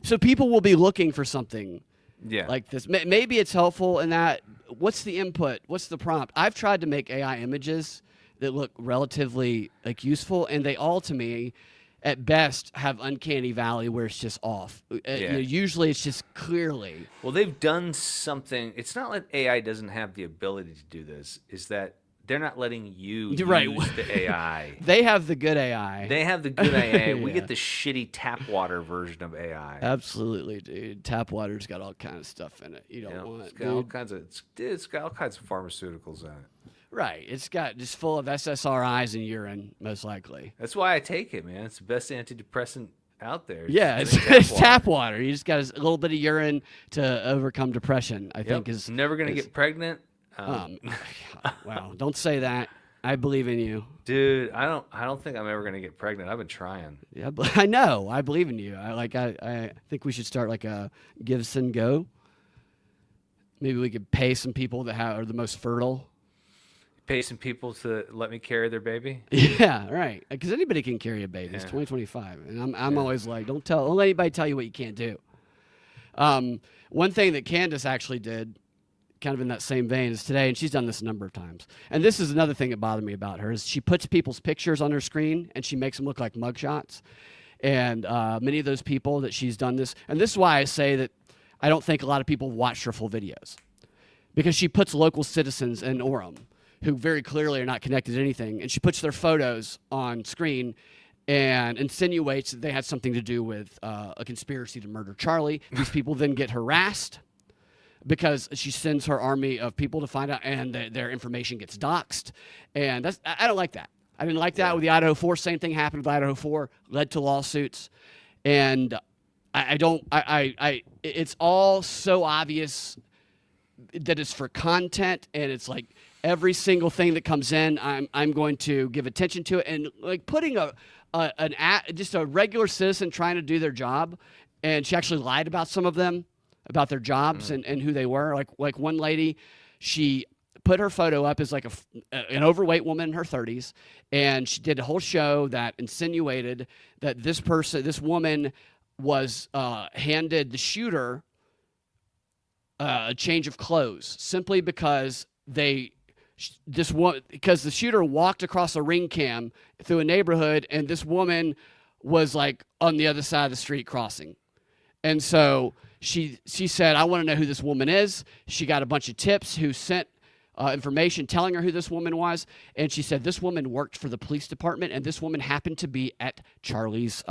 Speaker 2: so people will be looking for something like this. Maybe it's helpful in that, what's the input? What's the prompt? I've tried to make AI images that look relatively like useful, and they all, to me, at best, have uncanny valley where it's just off. Usually it's just clearly.
Speaker 3: Well, they've done something. It's not like AI doesn't have the ability to do this. Is that they're not letting you use the AI.
Speaker 2: They have the good AI.
Speaker 3: They have the good AI. We get the shitty tap water version of AI.
Speaker 2: Absolutely, dude. Tap water's got all kinds of stuff in it. You don't want
Speaker 3: it's got all kinds of it's got all kinds of pharmaceuticals in it.
Speaker 2: Right. It's got just full of SSRIs and urine, most likely.
Speaker 3: That's why I take it, man. It's the best antidepressant out there.
Speaker 2: Yeah, it's tap water. You just got a little bit of urine to overcome depression, I think is.
Speaker 3: Never going to get pregnant.
Speaker 2: Wow. Don't say that. I believe in you.
Speaker 3: Dude, I don't think I'm ever going to get pregnant. I've been trying.
Speaker 2: Yeah, but I know. I believe in you. I think we should start like a give, send, go. Maybe we could pay some people that are the most fertile.
Speaker 3: Pay some people to let me carry their baby.
Speaker 2: Yeah, right. Because anybody can carry a baby. It's 2025, and I'm always like, don't let anybody tell you what you can't do. One thing that Candace actually did, kind of in that same vein, is today, and she's done this a number of times. And this is another thing that bothered me about her is she puts people's pictures on her screen and she makes them look like mugshots. And many of those people that she's done this, and this is why I say that I don't think a lot of people watched her full videos, because she puts local citizens in Orem who very clearly are not connected to anything, and she puts their photos on screen and insinuates that they had something to do with a conspiracy to murder Charlie. These people then get harassed because she sends her army of people to find out, and their information gets doxxed. And I don't like that. I didn't like that with the Idaho 4. Same thing happened with Idaho 4, led to lawsuits. And it's all so obvious that it's for content, and it's like every single thing that comes in, I'm going to give attention to it. And like putting just a regular citizen trying to do their job, and she actually lied about some of them, about their jobs and who they were. Like one lady, she put her photo up as like an overweight woman in her 30s, and she did a whole show that insinuated that this woman was handed the shooter a change of clothes simply because because the shooter walked across a ring cam through a neighborhood, and this woman was like on the other side of the street crossing. And so she said, I want to know who this woman is. She got a bunch of tips who sent information telling her who this woman was. And she said this woman worked for the police department, and this woman happened to be at Charlie's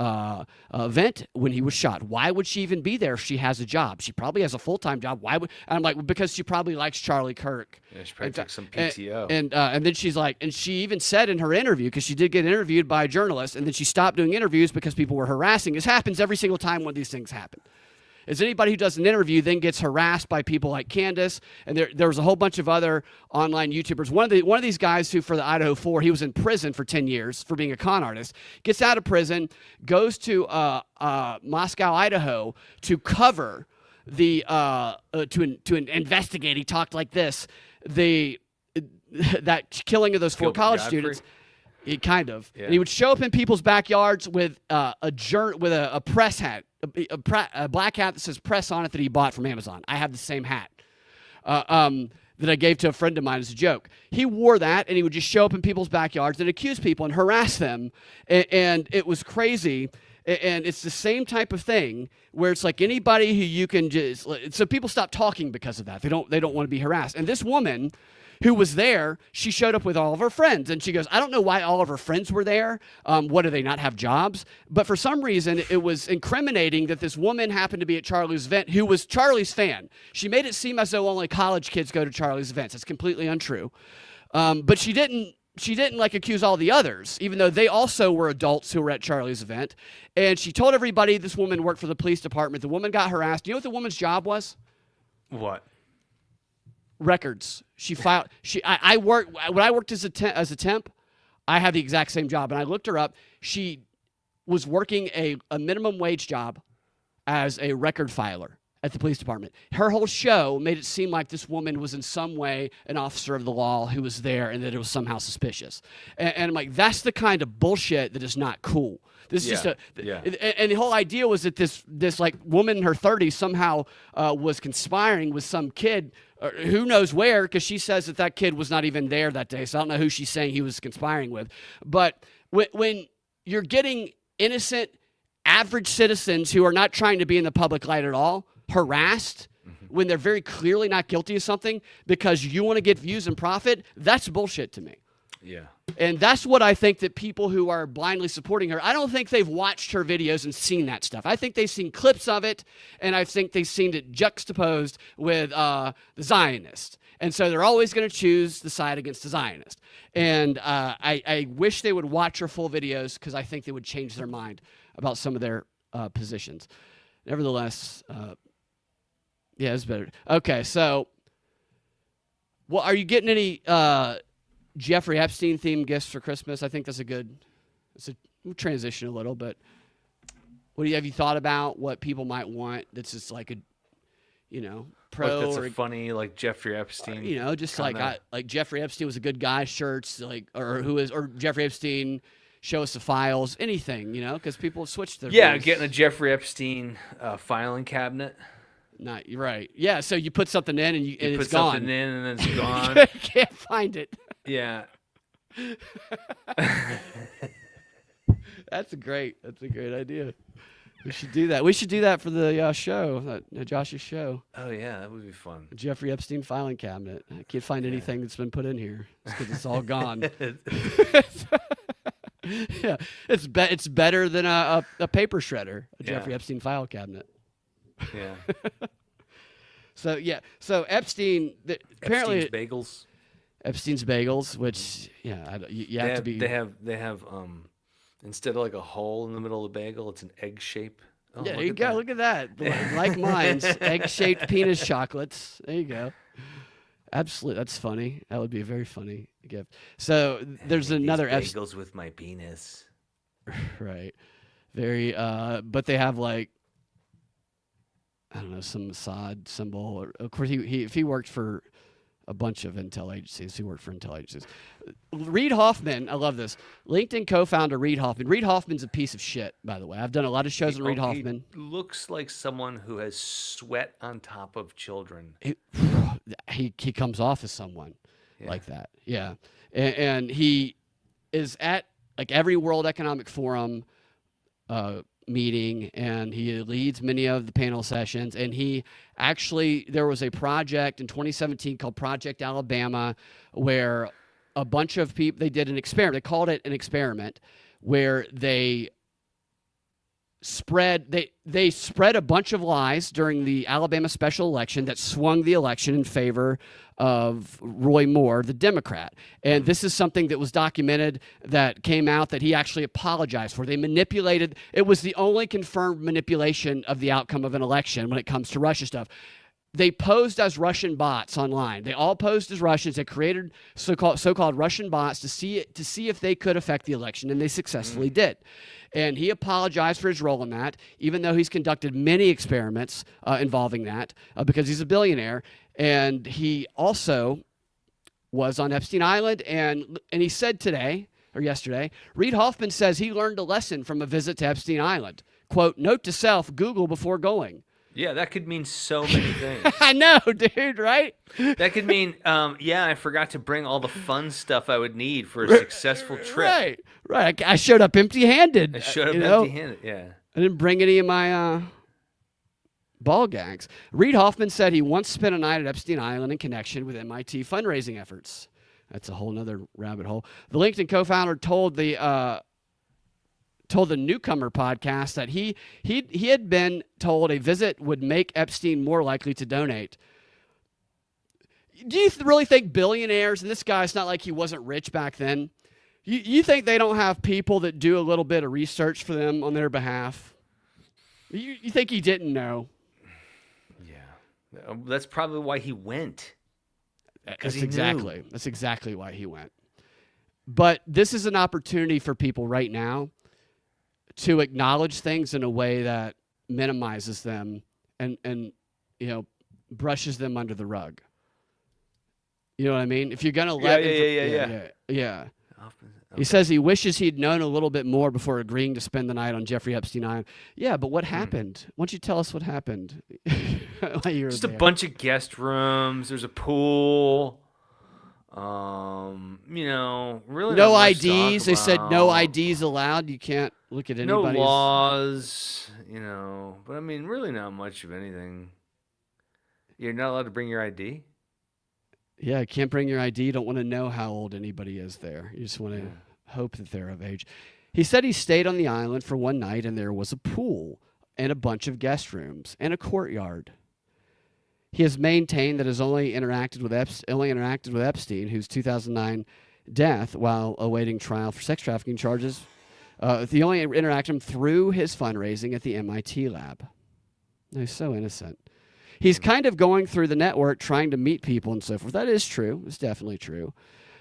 Speaker 2: event when he was shot. Why would she even be there if she has a job? She probably has a full-time job. Why would? And I'm like, well, because she probably likes Charlie Kirk.
Speaker 3: Yeah, she probably took some PTO.
Speaker 2: And then she's like, and she even said in her interview, because she did get interviewed by a journalist, and then she stopped doing interviews because people were harassing. This happens every single time one of these things happen. Is anybody who does an interview then gets harassed by people like Candace, and there was a whole bunch of other online YouTubers. One of these guys who, for the Idaho 4, he was in prison for 10 years for being a con artist, gets out of prison, goes to Moscow, Idaho, to cover the to investigate. He talked like this: that killing of those 4 college students. He kind of. Yeah. And he would show up in people's backyards with a press hat, a black hat that says press on it that he bought from Amazon. I have the same hat that I gave to a friend of mine as a joke. He wore that, and he would just show up in people's backyards and accuse people and harass them. And it was crazy. And it's the same type of thing where it's like anybody who you can just, so people stop talking because of that. They don't want to be harassed. And this woman who was there, she showed up with all of her friends. And she goes, I don't know why all of her friends were there. What, do they not have jobs? But for some reason, it was incriminating that this woman happened to be at Charlie's event who was Charlie's fan. She made it seem as though only college kids go to Charlie's events. It's completely untrue. But she didn't like accuse all the others, even though they also were adults who were at Charlie's event. And she told everybody this woman worked for the police department. The woman got harassed. You know what the woman's job was?
Speaker 3: What?
Speaker 2: Records. She filed. I worked when I worked as a temp. I had the exact same job, and I looked her up. She was working a minimum wage job as a record filer at the police department. Her whole show made it seem like this woman was in some way an officer of the law who was there, and that it was somehow suspicious. And I'm like, that's the kind of bullshit that is not cool. This is and the whole idea was that this like woman in her 30s somehow was conspiring with some kid, who knows where, because she says that kid was not even there that day. So I don't know who she's saying he was conspiring with. But when you're getting innocent, average citizens who are not trying to be in the public light at all harassed when they're very clearly not guilty of something because you want to get views and profit, that's bullshit to me.
Speaker 3: Yeah.
Speaker 2: And that's what I think that people who are blindly supporting her, I don't think they've watched her videos and seen that stuff. I think they've seen clips of it, and I think they've seen it juxtaposed with the Zionist. And so they're always going to choose the side against the Zionist. And I wish they would watch her full videos because I think they would change their mind about some of their positions. Nevertheless, yeah, it's better. Okay, so well, are you getting any Jeffrey Epstein themed gifts for Christmas? I think that's we'll transition a little, but have you thought about what people might want that's just like a, pro
Speaker 3: that's
Speaker 2: or
Speaker 3: a funny like Jeffrey Epstein,
Speaker 2: just
Speaker 3: kinda...
Speaker 2: like Jeffrey Epstein was a good guy shirts, or Jeffrey Epstein show us the files, anything, because people have switched their views.
Speaker 3: Getting a Jeffrey Epstein filing cabinet.
Speaker 2: Not right. Yeah, so you put something in and
Speaker 3: you
Speaker 2: it's
Speaker 3: put
Speaker 2: gone.
Speaker 3: Something in and then it's gone.
Speaker 2: You can't find it.
Speaker 3: Yeah.
Speaker 2: That's a great idea. We should do that. We should do that for the show, Josh's show.
Speaker 3: Oh yeah, that would be fun.
Speaker 2: Jeffrey Epstein filing cabinet. I can't find anything that's been put in here because it's all gone. Yeah, it's better than a paper shredder, Jeffrey Epstein file cabinet.
Speaker 3: Yeah.
Speaker 2: So Epstein apparently
Speaker 3: Epstein's bagels,
Speaker 2: which you have to be.
Speaker 3: They have instead of like a hole in the middle of the bagel, it's an egg shape. Oh,
Speaker 2: yeah, there you go. Look at that. Like mine's egg-shaped penis chocolates. There you go. Absolutely, that's funny. That would be a very funny gift. So there's another
Speaker 3: bagels with my penis.
Speaker 2: Right. Very. But they have like, I don't know, some Mossad symbol. Or, of course, if he worked for a bunch of intel agencies. He worked for intel agencies. Reid Hoffman, I love this. LinkedIn co-founder Reid Hoffman. Reid Hoffman's a piece of shit, by the way. I've done a lot of shows on Reid Hoffman.
Speaker 3: He looks like someone who has sweat on top of children.
Speaker 2: He comes off as someone like that. Yeah. And he is at like every World Economic Forum meeting, and he leads many of the panel sessions. And there was a project in 2017 called Project Alabama where a bunch of people, they did an experiment. They called it an experiment where they spread a bunch of lies during the Alabama special election that swung the election in favor of Roy Moore, the Democrat. And this is something that was documented that came out that he actually apologized for. They manipulated. It was the only confirmed manipulation of the outcome of an election when it comes to Russia stuff. They posed as Russian bots online. They all posed as Russians. They created so-called Russian bots to see if they could affect the election, and they successfully did. And he apologized for his role in that, even though he's conducted many experiments involving that because he's a billionaire. And he also was on Epstein Island, and he said yesterday, Reid Hoffman says he learned a lesson from a visit to Epstein Island. Quote, note to self, Google before going.
Speaker 3: Yeah, that could mean so many things.
Speaker 2: I know, dude, right?
Speaker 3: That could mean, I forgot to bring all the fun stuff I would need for a successful trip.
Speaker 2: Right. I showed up empty-handed.
Speaker 3: Yeah.
Speaker 2: I didn't bring any of my ball gags. Reid Hoffman said he once spent a night at Epstein Island in connection with MIT fundraising efforts. That's a whole nother rabbit hole. The LinkedIn co-founder told the Newcomer podcast that he had been told a visit would make Epstein more likely to donate. Do you really think billionaires, and this guy's not like he wasn't rich back then, you think they don't have people that do a little bit of research for them on their behalf? You think he didn't know?
Speaker 3: Yeah. That's probably why he went.
Speaker 2: That's exactly why he went. But this is an opportunity for people right now to acknowledge things in a way that minimizes them and brushes them under the rug. You know what I mean? If you're gonna let yeah. He says he wishes he'd known a little bit more before agreeing to spend the night on Jeffrey Epstein Island. Yeah, but what happened? Why don't you tell us what happened?
Speaker 3: Just a bunch of guest rooms. There's a pool. Really
Speaker 2: no IDs. They said no IDs allowed. You can't look at anybody's.
Speaker 3: No laws. But I mean, really not much of anything. You're not allowed to bring your ID.
Speaker 2: Yeah, can't bring your ID. You don't want to know how old anybody is there. You just want to hope that they're of age. He said he stayed on the island for one night, and there was a pool and a bunch of guest rooms and a courtyard. He has maintained that has only interacted with Epstein, whose 2009 death while awaiting trial for sex trafficking charges. He only interacted him through his fundraising at the MIT lab. He's so innocent. He's kind of going through the network trying to meet people and so forth. That is true. It's definitely true.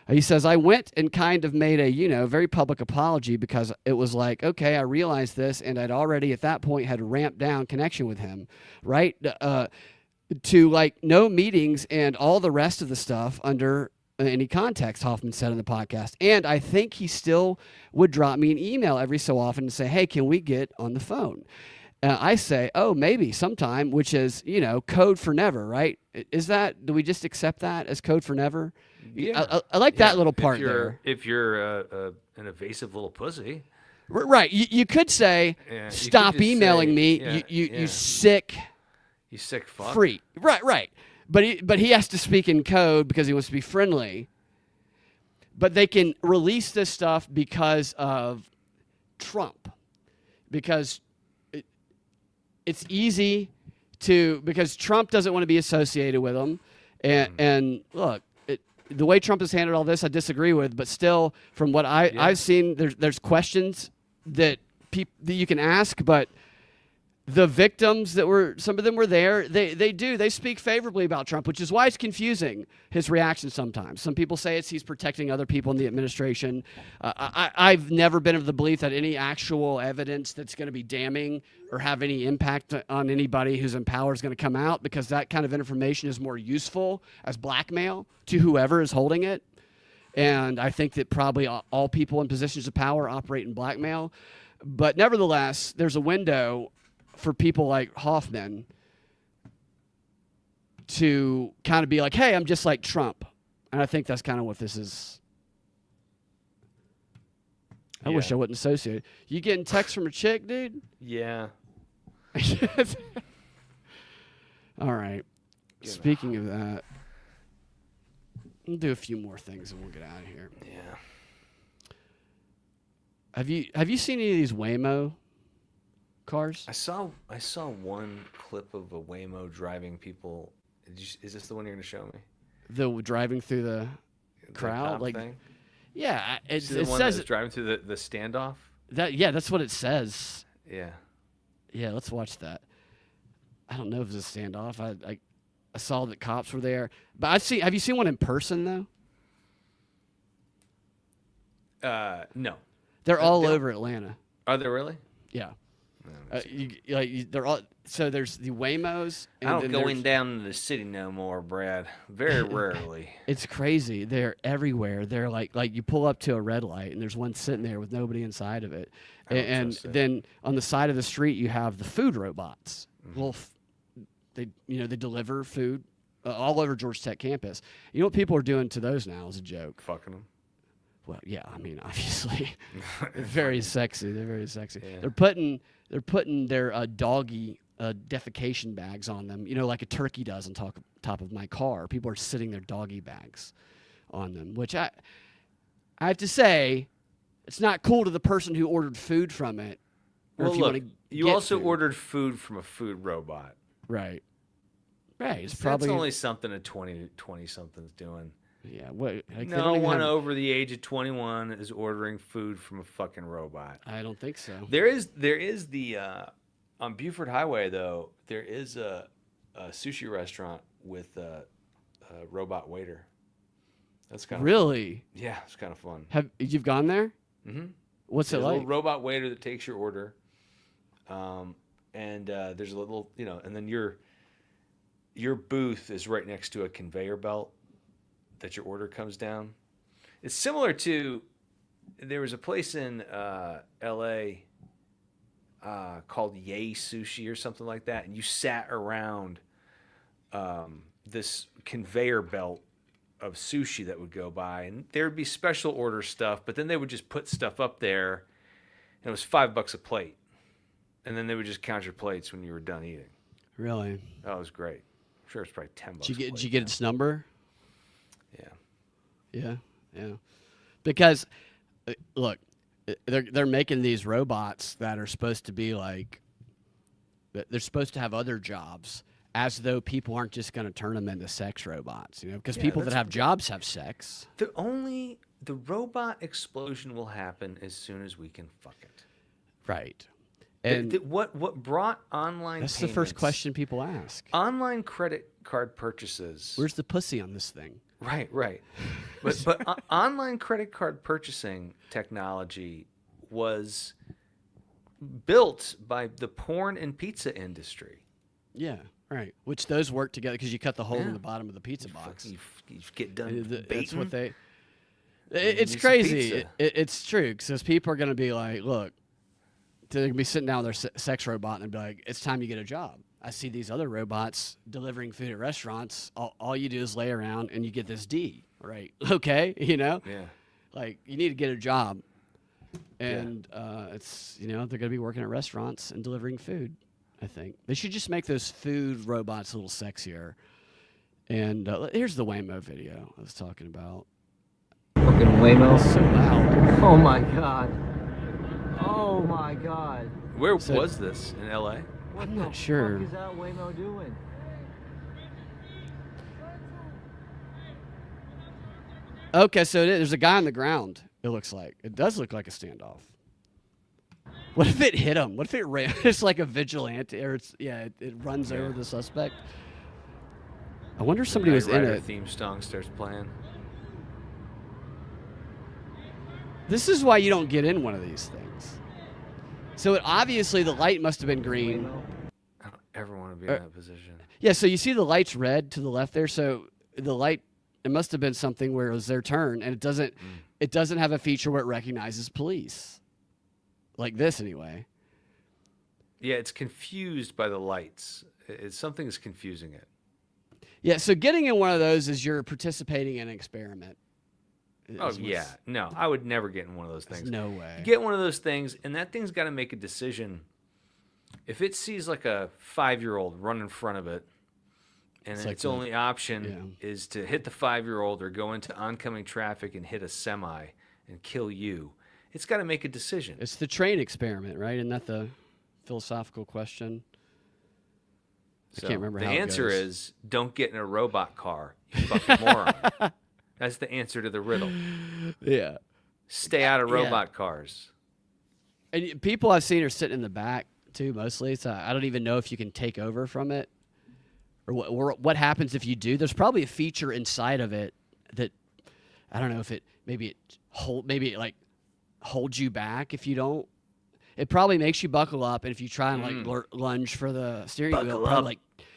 Speaker 2: He says, I went and kind of made a, very public apology because it was like, okay, I realized this, and I'd already at that point had ramped down connection with him, right? To like no meetings and all the rest of the stuff under any context, Hoffman said in the podcast. And I think he still would drop me an email every so often and say, hey, can we get on the phone? I say, oh, maybe sometime, which is, code for never, right? Do we just accept that as code for never?
Speaker 3: Yeah.
Speaker 2: I like that little part there.
Speaker 3: If you're an evasive little pussy.
Speaker 2: Right. You could say, stop emailing me, you sick.
Speaker 3: You sick fuck.
Speaker 2: Freak. Right. But he has to speak in code because he wants to be friendly. But they can release this stuff because of Trump. Because it's easy because Trump doesn't want to be associated with them. And look, the way Trump has handled all this, I disagree with. But still, from what I've seen, there's questions that you can ask. But the victims some of them were there. They speak favorably about Trump, which is why it's confusing his reaction sometimes. Some people say he's protecting other people in the administration. I've never been of the belief that any actual evidence that's going to be damning or have any impact on anybody who's in power is going to come out, because that kind of information is more useful as blackmail to whoever is holding it. And I think that probably all people in positions of power operate in blackmail. But nevertheless, there's a window for people like Hoffman to kind of be like, hey, I'm just like Trump. And I think that's kind of what this is. I wish I wouldn't associate. You getting texts from a chick, dude?
Speaker 3: Yeah.
Speaker 2: All right. Speaking of that, we'll do a few more things and we'll get out of here.
Speaker 3: Yeah.
Speaker 2: Have you seen any of these Waymo cars?
Speaker 3: I saw one clip of a Waymo driving people. Is this the one you're going to show me?
Speaker 2: The driving through the crowd, like
Speaker 3: thing?
Speaker 2: Yeah, it
Speaker 3: says driving through the standoff.
Speaker 2: That's what it says.
Speaker 3: Yeah.
Speaker 2: Yeah, let's watch that. I don't know if it's a standoff. I saw that cops were there, but have you seen one in person though?
Speaker 3: No.
Speaker 2: They're all over Atlanta.
Speaker 3: Are they really?
Speaker 2: Yeah. They're all. So there's the Waymos. And
Speaker 3: I don't go in down to the city no more, Brad. Very rarely.
Speaker 2: It's crazy. They're everywhere. They're like you pull up to a red light and there's one sitting there with nobody inside of it. And then on the side of the street you have the food robots. Mm-hmm. Well, they deliver food all over Georgia Tech campus. You know what people are doing to those now as a joke?
Speaker 3: Fucking them.
Speaker 2: Well, yeah, I mean, obviously, they're very sexy. Yeah. They're putting they're putting their doggy defecation bags on them, like a turkey does on top of my car. People are sitting their doggy bags on them, which I have to say, it's not cool to the person who ordered food from it.
Speaker 3: Well, look, you also ordered food from a food robot.
Speaker 2: Right. Right. It's
Speaker 3: probably only something a 20-something's doing.
Speaker 2: Yeah.
Speaker 3: No one over the age of 21 is ordering food from a fucking robot.
Speaker 2: I don't think so.
Speaker 3: There is the on Buford Highway though. There is a sushi restaurant with a robot waiter. That's kind of
Speaker 2: really
Speaker 3: fun. Yeah, it's kind of fun.
Speaker 2: You've gone there?
Speaker 3: Mm-hmm.
Speaker 2: What's it like?
Speaker 3: A little robot waiter that takes your order, and there's a little, and then your booth is right next to a conveyor belt that your order comes down. It's similar to, there was a place in L.A. Called Yay Sushi or something like that, and you sat around this conveyor belt of sushi that would go by, and there would be special order stuff, but then they would just put stuff up there, and it was $5 a plate, and then they would just count your plates when you were done eating.
Speaker 2: Really?
Speaker 3: That was great. I'm sure it's probably $10.
Speaker 2: Did you get its number?
Speaker 3: Yeah.
Speaker 2: Yeah. Because look, they're making these robots that are supposed to be like, they're supposed to have other jobs, as though people aren't just going to turn them into sex robots, because people that have jobs have sex.
Speaker 3: The robot explosion will happen as soon as we can fuck it.
Speaker 2: Right. And
Speaker 3: what brought online
Speaker 2: that's
Speaker 3: payments,
Speaker 2: the first question people ask.
Speaker 3: Online credit card purchases.
Speaker 2: Where's the pussy on this thing?
Speaker 3: Right. But online credit card purchasing technology was built by the porn and pizza industry.
Speaker 2: Yeah, right. Which those work together because you cut the hole in the bottom of the pizza box.
Speaker 3: You get done baiting.
Speaker 2: That's what they... It's crazy. It's true because people are going to be like, look, they're going to be sitting down with their sex robot and be like, it's time you get a job. I see these other robots delivering food at restaurants. All you do is lay around and you get this D, right? Okay,
Speaker 3: Yeah.
Speaker 2: Like you need to get a job, and it's they're going to be working at restaurants and delivering food. I think they should just make those food robots a little sexier. And here's the Waymo video I was talking about.
Speaker 6: Fucking Waymo.
Speaker 2: So loud.
Speaker 6: Oh my god. Oh my god.
Speaker 3: Where was this? In LA?
Speaker 2: I'm not sure.
Speaker 6: What the fuck is that Waymo doing?
Speaker 2: Okay, so there's a guy on the ground. It looks like it does look like a standoff. What if it hit him? What if it ran? It's like a vigilante, or it runs over the suspect. I wonder if somebody was in it.
Speaker 3: Theme song starts playing.
Speaker 2: This is why you don't get in one of these things. So obviously the light must have been green.
Speaker 3: I don't ever want to be in that position.
Speaker 2: Yeah, so you see the light's red to the left there. So the light, it must have been something where it was their turn, and it doesn't have a feature where it recognizes police. Like this, anyway.
Speaker 3: Yeah, it's confused by the lights. Something is confusing it.
Speaker 2: Yeah, so getting in one of those is you're participating in an experiment.
Speaker 3: No, I would never get in one of those things.
Speaker 2: No way.
Speaker 3: You get one of those things, and that thing's got to make a decision. If it sees like a 5-year-old run in front of it, and its only option is to hit the 5-year-old or go into oncoming traffic and hit a semi and kill you, it's got to make a decision.
Speaker 2: It's the train experiment, right? Isn't that the philosophical question? I can't remember how it goes.
Speaker 3: The answer is don't get in a robot car, you fucking moron. That's the answer to the riddle.
Speaker 2: Yeah.
Speaker 3: Stay out of robot cars.
Speaker 2: And people I've seen are sitting in the back, too, mostly. So I don't even know if you can take over from it or what happens if you do. There's probably a feature inside of it that, I don't know if it holds you back if you don't. It probably makes you buckle up, and if you try and lunge for the steering wheel,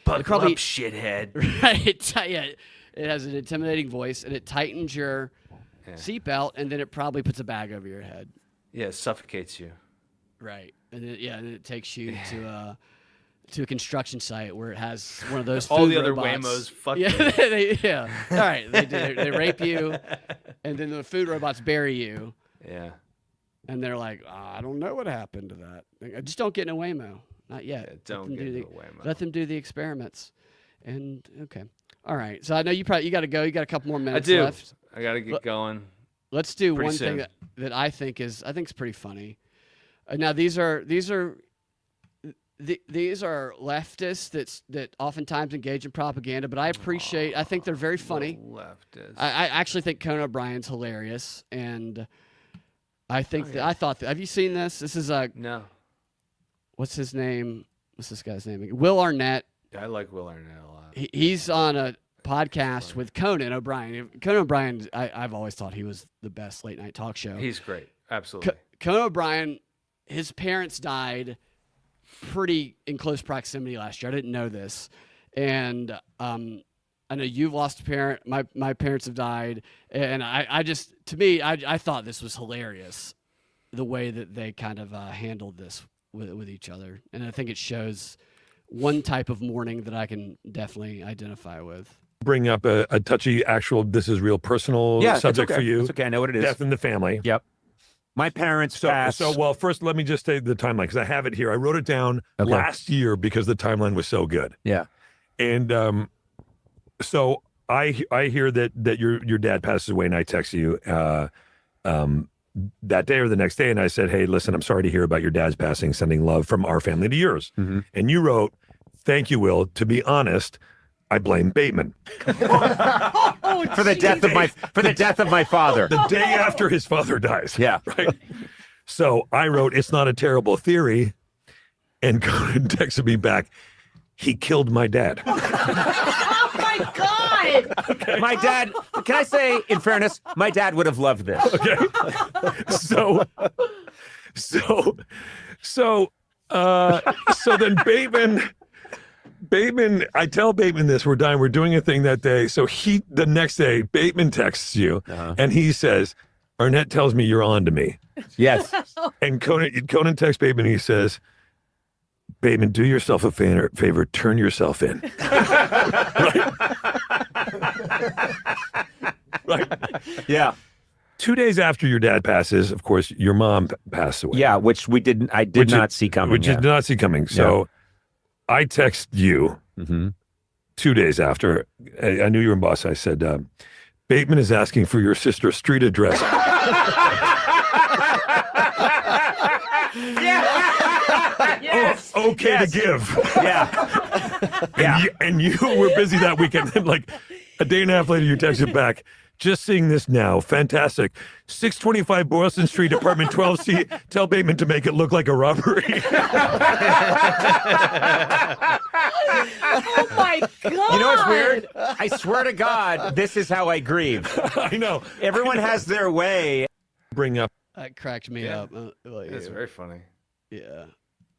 Speaker 3: buckle up, shithead.
Speaker 2: Right? It has an intimidating voice, and it tightens your seatbelt, and then it probably puts a bag over your head.
Speaker 3: Yeah, it suffocates you.
Speaker 2: Right, and then it takes you to a construction site where it has one of those food
Speaker 3: all the other
Speaker 2: robots.
Speaker 3: Waymos. Fuck you.
Speaker 2: All right, they rape you, and then the food robots bury you.
Speaker 3: Yeah.
Speaker 2: And they're like, I don't know what happened to that. Just don't get in a Waymo. Not yet.
Speaker 3: Yeah, don't get in a Waymo.
Speaker 2: Let them do the experiments. And okay. All right. So I know you got to go. You got a couple more minutes left.
Speaker 3: I got to get going.
Speaker 2: Let's do
Speaker 3: pretty
Speaker 2: one
Speaker 3: soon.
Speaker 2: thing that I think is pretty funny. Now these are leftists that oftentimes engage in propaganda, but I think they're very funny.
Speaker 3: Leftists.
Speaker 2: I actually think Conan O'Brien's hilarious, and I think have you seen this? This is
Speaker 3: no.
Speaker 2: What's his name? What's this guy's name? Will Arnett.
Speaker 3: I like Will Arnett a lot.
Speaker 2: He's on a podcast with Conan O'Brien. Conan O'Brien, I've always thought he was the best late night talk show.
Speaker 3: He's great. Absolutely.
Speaker 2: Conan O'Brien, his parents died pretty in close proximity last year. I didn't know this. And I know you've lost a parent. My parents have died. And I thought this was hilarious, the way that they kind of handled this with each other. And I think it shows one type of mourning that I can definitely identify with.
Speaker 7: Bring up a touchy, actual, this is real personal subject for you.
Speaker 8: It's okay. I know what it is.
Speaker 7: Death in the family.
Speaker 8: Yep. My parents passed.
Speaker 7: Well, first, let me just say the timeline, because I have it here. I wrote it down last year because the timeline was so good.
Speaker 8: Yeah.
Speaker 7: And so I hear that your dad passes away, and I text you that day or the next day, and I said, hey, listen, I'm sorry to hear about your dad's passing, sending love from our family to yours. Mm-hmm. And you wrote, thank you, Will. To be honest, I blame Bateman.
Speaker 8: For the death of my father.
Speaker 7: The day after his father dies.
Speaker 8: Yeah.
Speaker 7: Right. So I wrote, it's not a terrible theory. And Conan texted me back, he killed my dad.
Speaker 6: Oh my God!
Speaker 8: Okay. My dad, can I say, in fairness, my dad would have loved this.
Speaker 7: Okay. So then Bateman, I tell Bateman this, we're doing a thing that day. So the next day, Bateman texts you and he says, Arnett tells me you're on to me.
Speaker 8: Yes.
Speaker 7: And Conan texts Bateman and he says, Bateman, do yourself a favor, turn yourself in. Right? Right.
Speaker 8: Yeah.
Speaker 7: 2 days after your dad passes, of course, your mom passed away.
Speaker 8: Yeah, which I did not see coming.
Speaker 7: Which you did not see coming. So I text you 2 days after. I knew you were in Boston. I said, Bateman is asking for your sister's street address.
Speaker 6: Yes.
Speaker 7: Oh, okay to give.
Speaker 8: Yeah.
Speaker 7: And you were busy that weekend. And like a day and a half later, you texted back, just seeing this now. Fantastic. 625 Boylston Street, apartment 12C. Tell Bateman to make it look like a robbery.
Speaker 6: Oh my God!
Speaker 8: You know what's weird? I swear to God, this is how I grieve.
Speaker 7: I know.
Speaker 8: Everyone has their way.
Speaker 7: Bring up.
Speaker 2: That cracked me up.
Speaker 3: It's very funny.
Speaker 2: Yeah.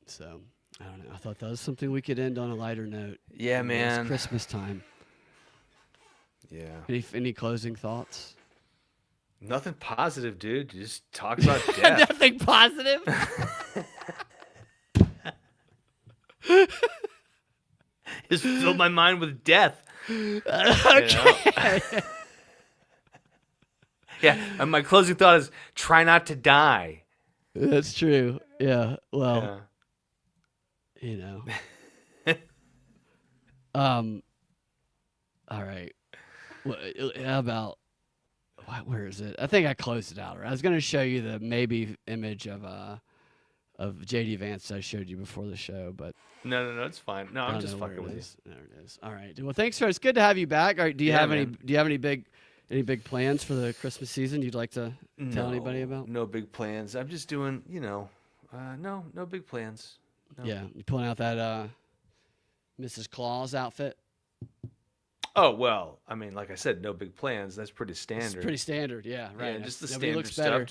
Speaker 2: So, I don't know. I thought that was something we could end on a lighter note.
Speaker 3: Yeah, man.
Speaker 2: It's Christmas time.
Speaker 3: Yeah.
Speaker 2: Any closing thoughts?
Speaker 3: Nothing positive, dude. Just talk about death.
Speaker 2: Nothing positive?
Speaker 3: Just fill my mind with death.
Speaker 2: Okay.
Speaker 3: Yeah, and my closing thought is try not to die.
Speaker 2: That's true. Yeah. Well, you know. All right. How about where is it? I think I closed it out. Right? I was going to show you the maybe image of JD Vance I showed you before the show, but
Speaker 3: No, it's fine. No, I'm just fucking with you.
Speaker 2: There it is. All right. Well, thanks, sir. It's good to have you back. All right, do you have any big plans for the Christmas season you'd like to tell anybody about?
Speaker 3: No big plans. I'm just doing, no big plans. No.
Speaker 2: Yeah, you pulling out that Mrs. Claus outfit?
Speaker 3: Oh, well, I mean, like I said, no big plans. That's pretty standard.
Speaker 2: It's pretty standard, yeah, right.
Speaker 3: Yeah, just the
Speaker 2: Nobody
Speaker 3: standard
Speaker 2: looks
Speaker 3: stuff.
Speaker 2: better.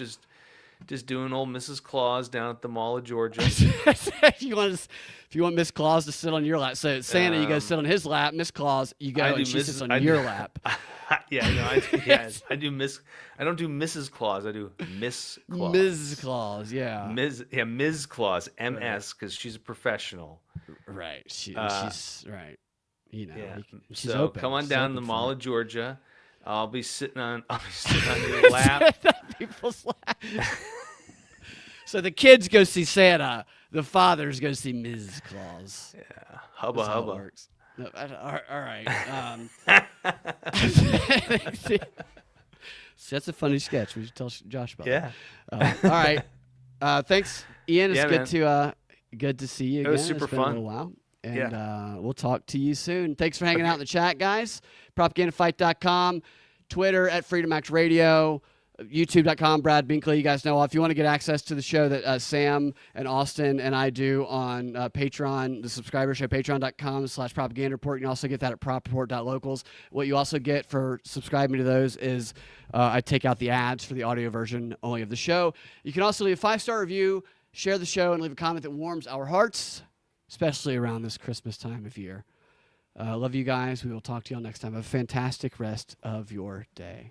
Speaker 3: Just doing old Mrs. Claus down at the Mall of Georgia.
Speaker 2: if you want Miss Claus to sit on your lap, so Santa, you go sit on his lap. Miss Claus, you go and she sits on your lap.
Speaker 3: Yeah, no, I do Miss. I don't do Mrs. Claus. I do Miss Claus.
Speaker 2: Mrs. Claus, yeah.
Speaker 3: Ms. Claus, MS, because she's a professional.
Speaker 2: Right. She's right. You know,
Speaker 3: Yeah.
Speaker 2: she's
Speaker 3: So
Speaker 2: open.
Speaker 3: come on
Speaker 2: She's
Speaker 3: down
Speaker 2: open
Speaker 3: the
Speaker 2: for
Speaker 3: Mall
Speaker 2: it.
Speaker 3: of Georgia. I'll be sitting on your lap.
Speaker 2: People's lap. So the kids go see Santa. The fathers go see Ms. Claus.
Speaker 3: Yeah, hubba
Speaker 2: That's how it
Speaker 3: hubba.
Speaker 2: works. No, all right. So that's a funny sketch. We should tell Josh about
Speaker 3: Yeah.
Speaker 2: that. All right. Thanks, Ian. It's
Speaker 3: Yeah, man.
Speaker 2: good to see you again.
Speaker 3: It was super
Speaker 2: It's been a
Speaker 3: fun.
Speaker 2: little while. And we'll talk to you soon. Thanks for hanging out in the chat, guys. Propagandafight.com, Twitter at FreedomX Radio, YouTube.com, Brad Binkley. You guys know if you want to get access to the show that Sam and Austin and I do on Patreon, the subscriber show, patreon.com/propaganda report. You can also get that at propreport.locals. What you also get for subscribing to those is I take out the ads for the audio version only of the show. You can also leave a 5-star review, share the show, and leave a comment that warms our hearts, especially around this Christmas time of year. Love you guys. We will talk to you all next time. Have a fantastic rest of your day.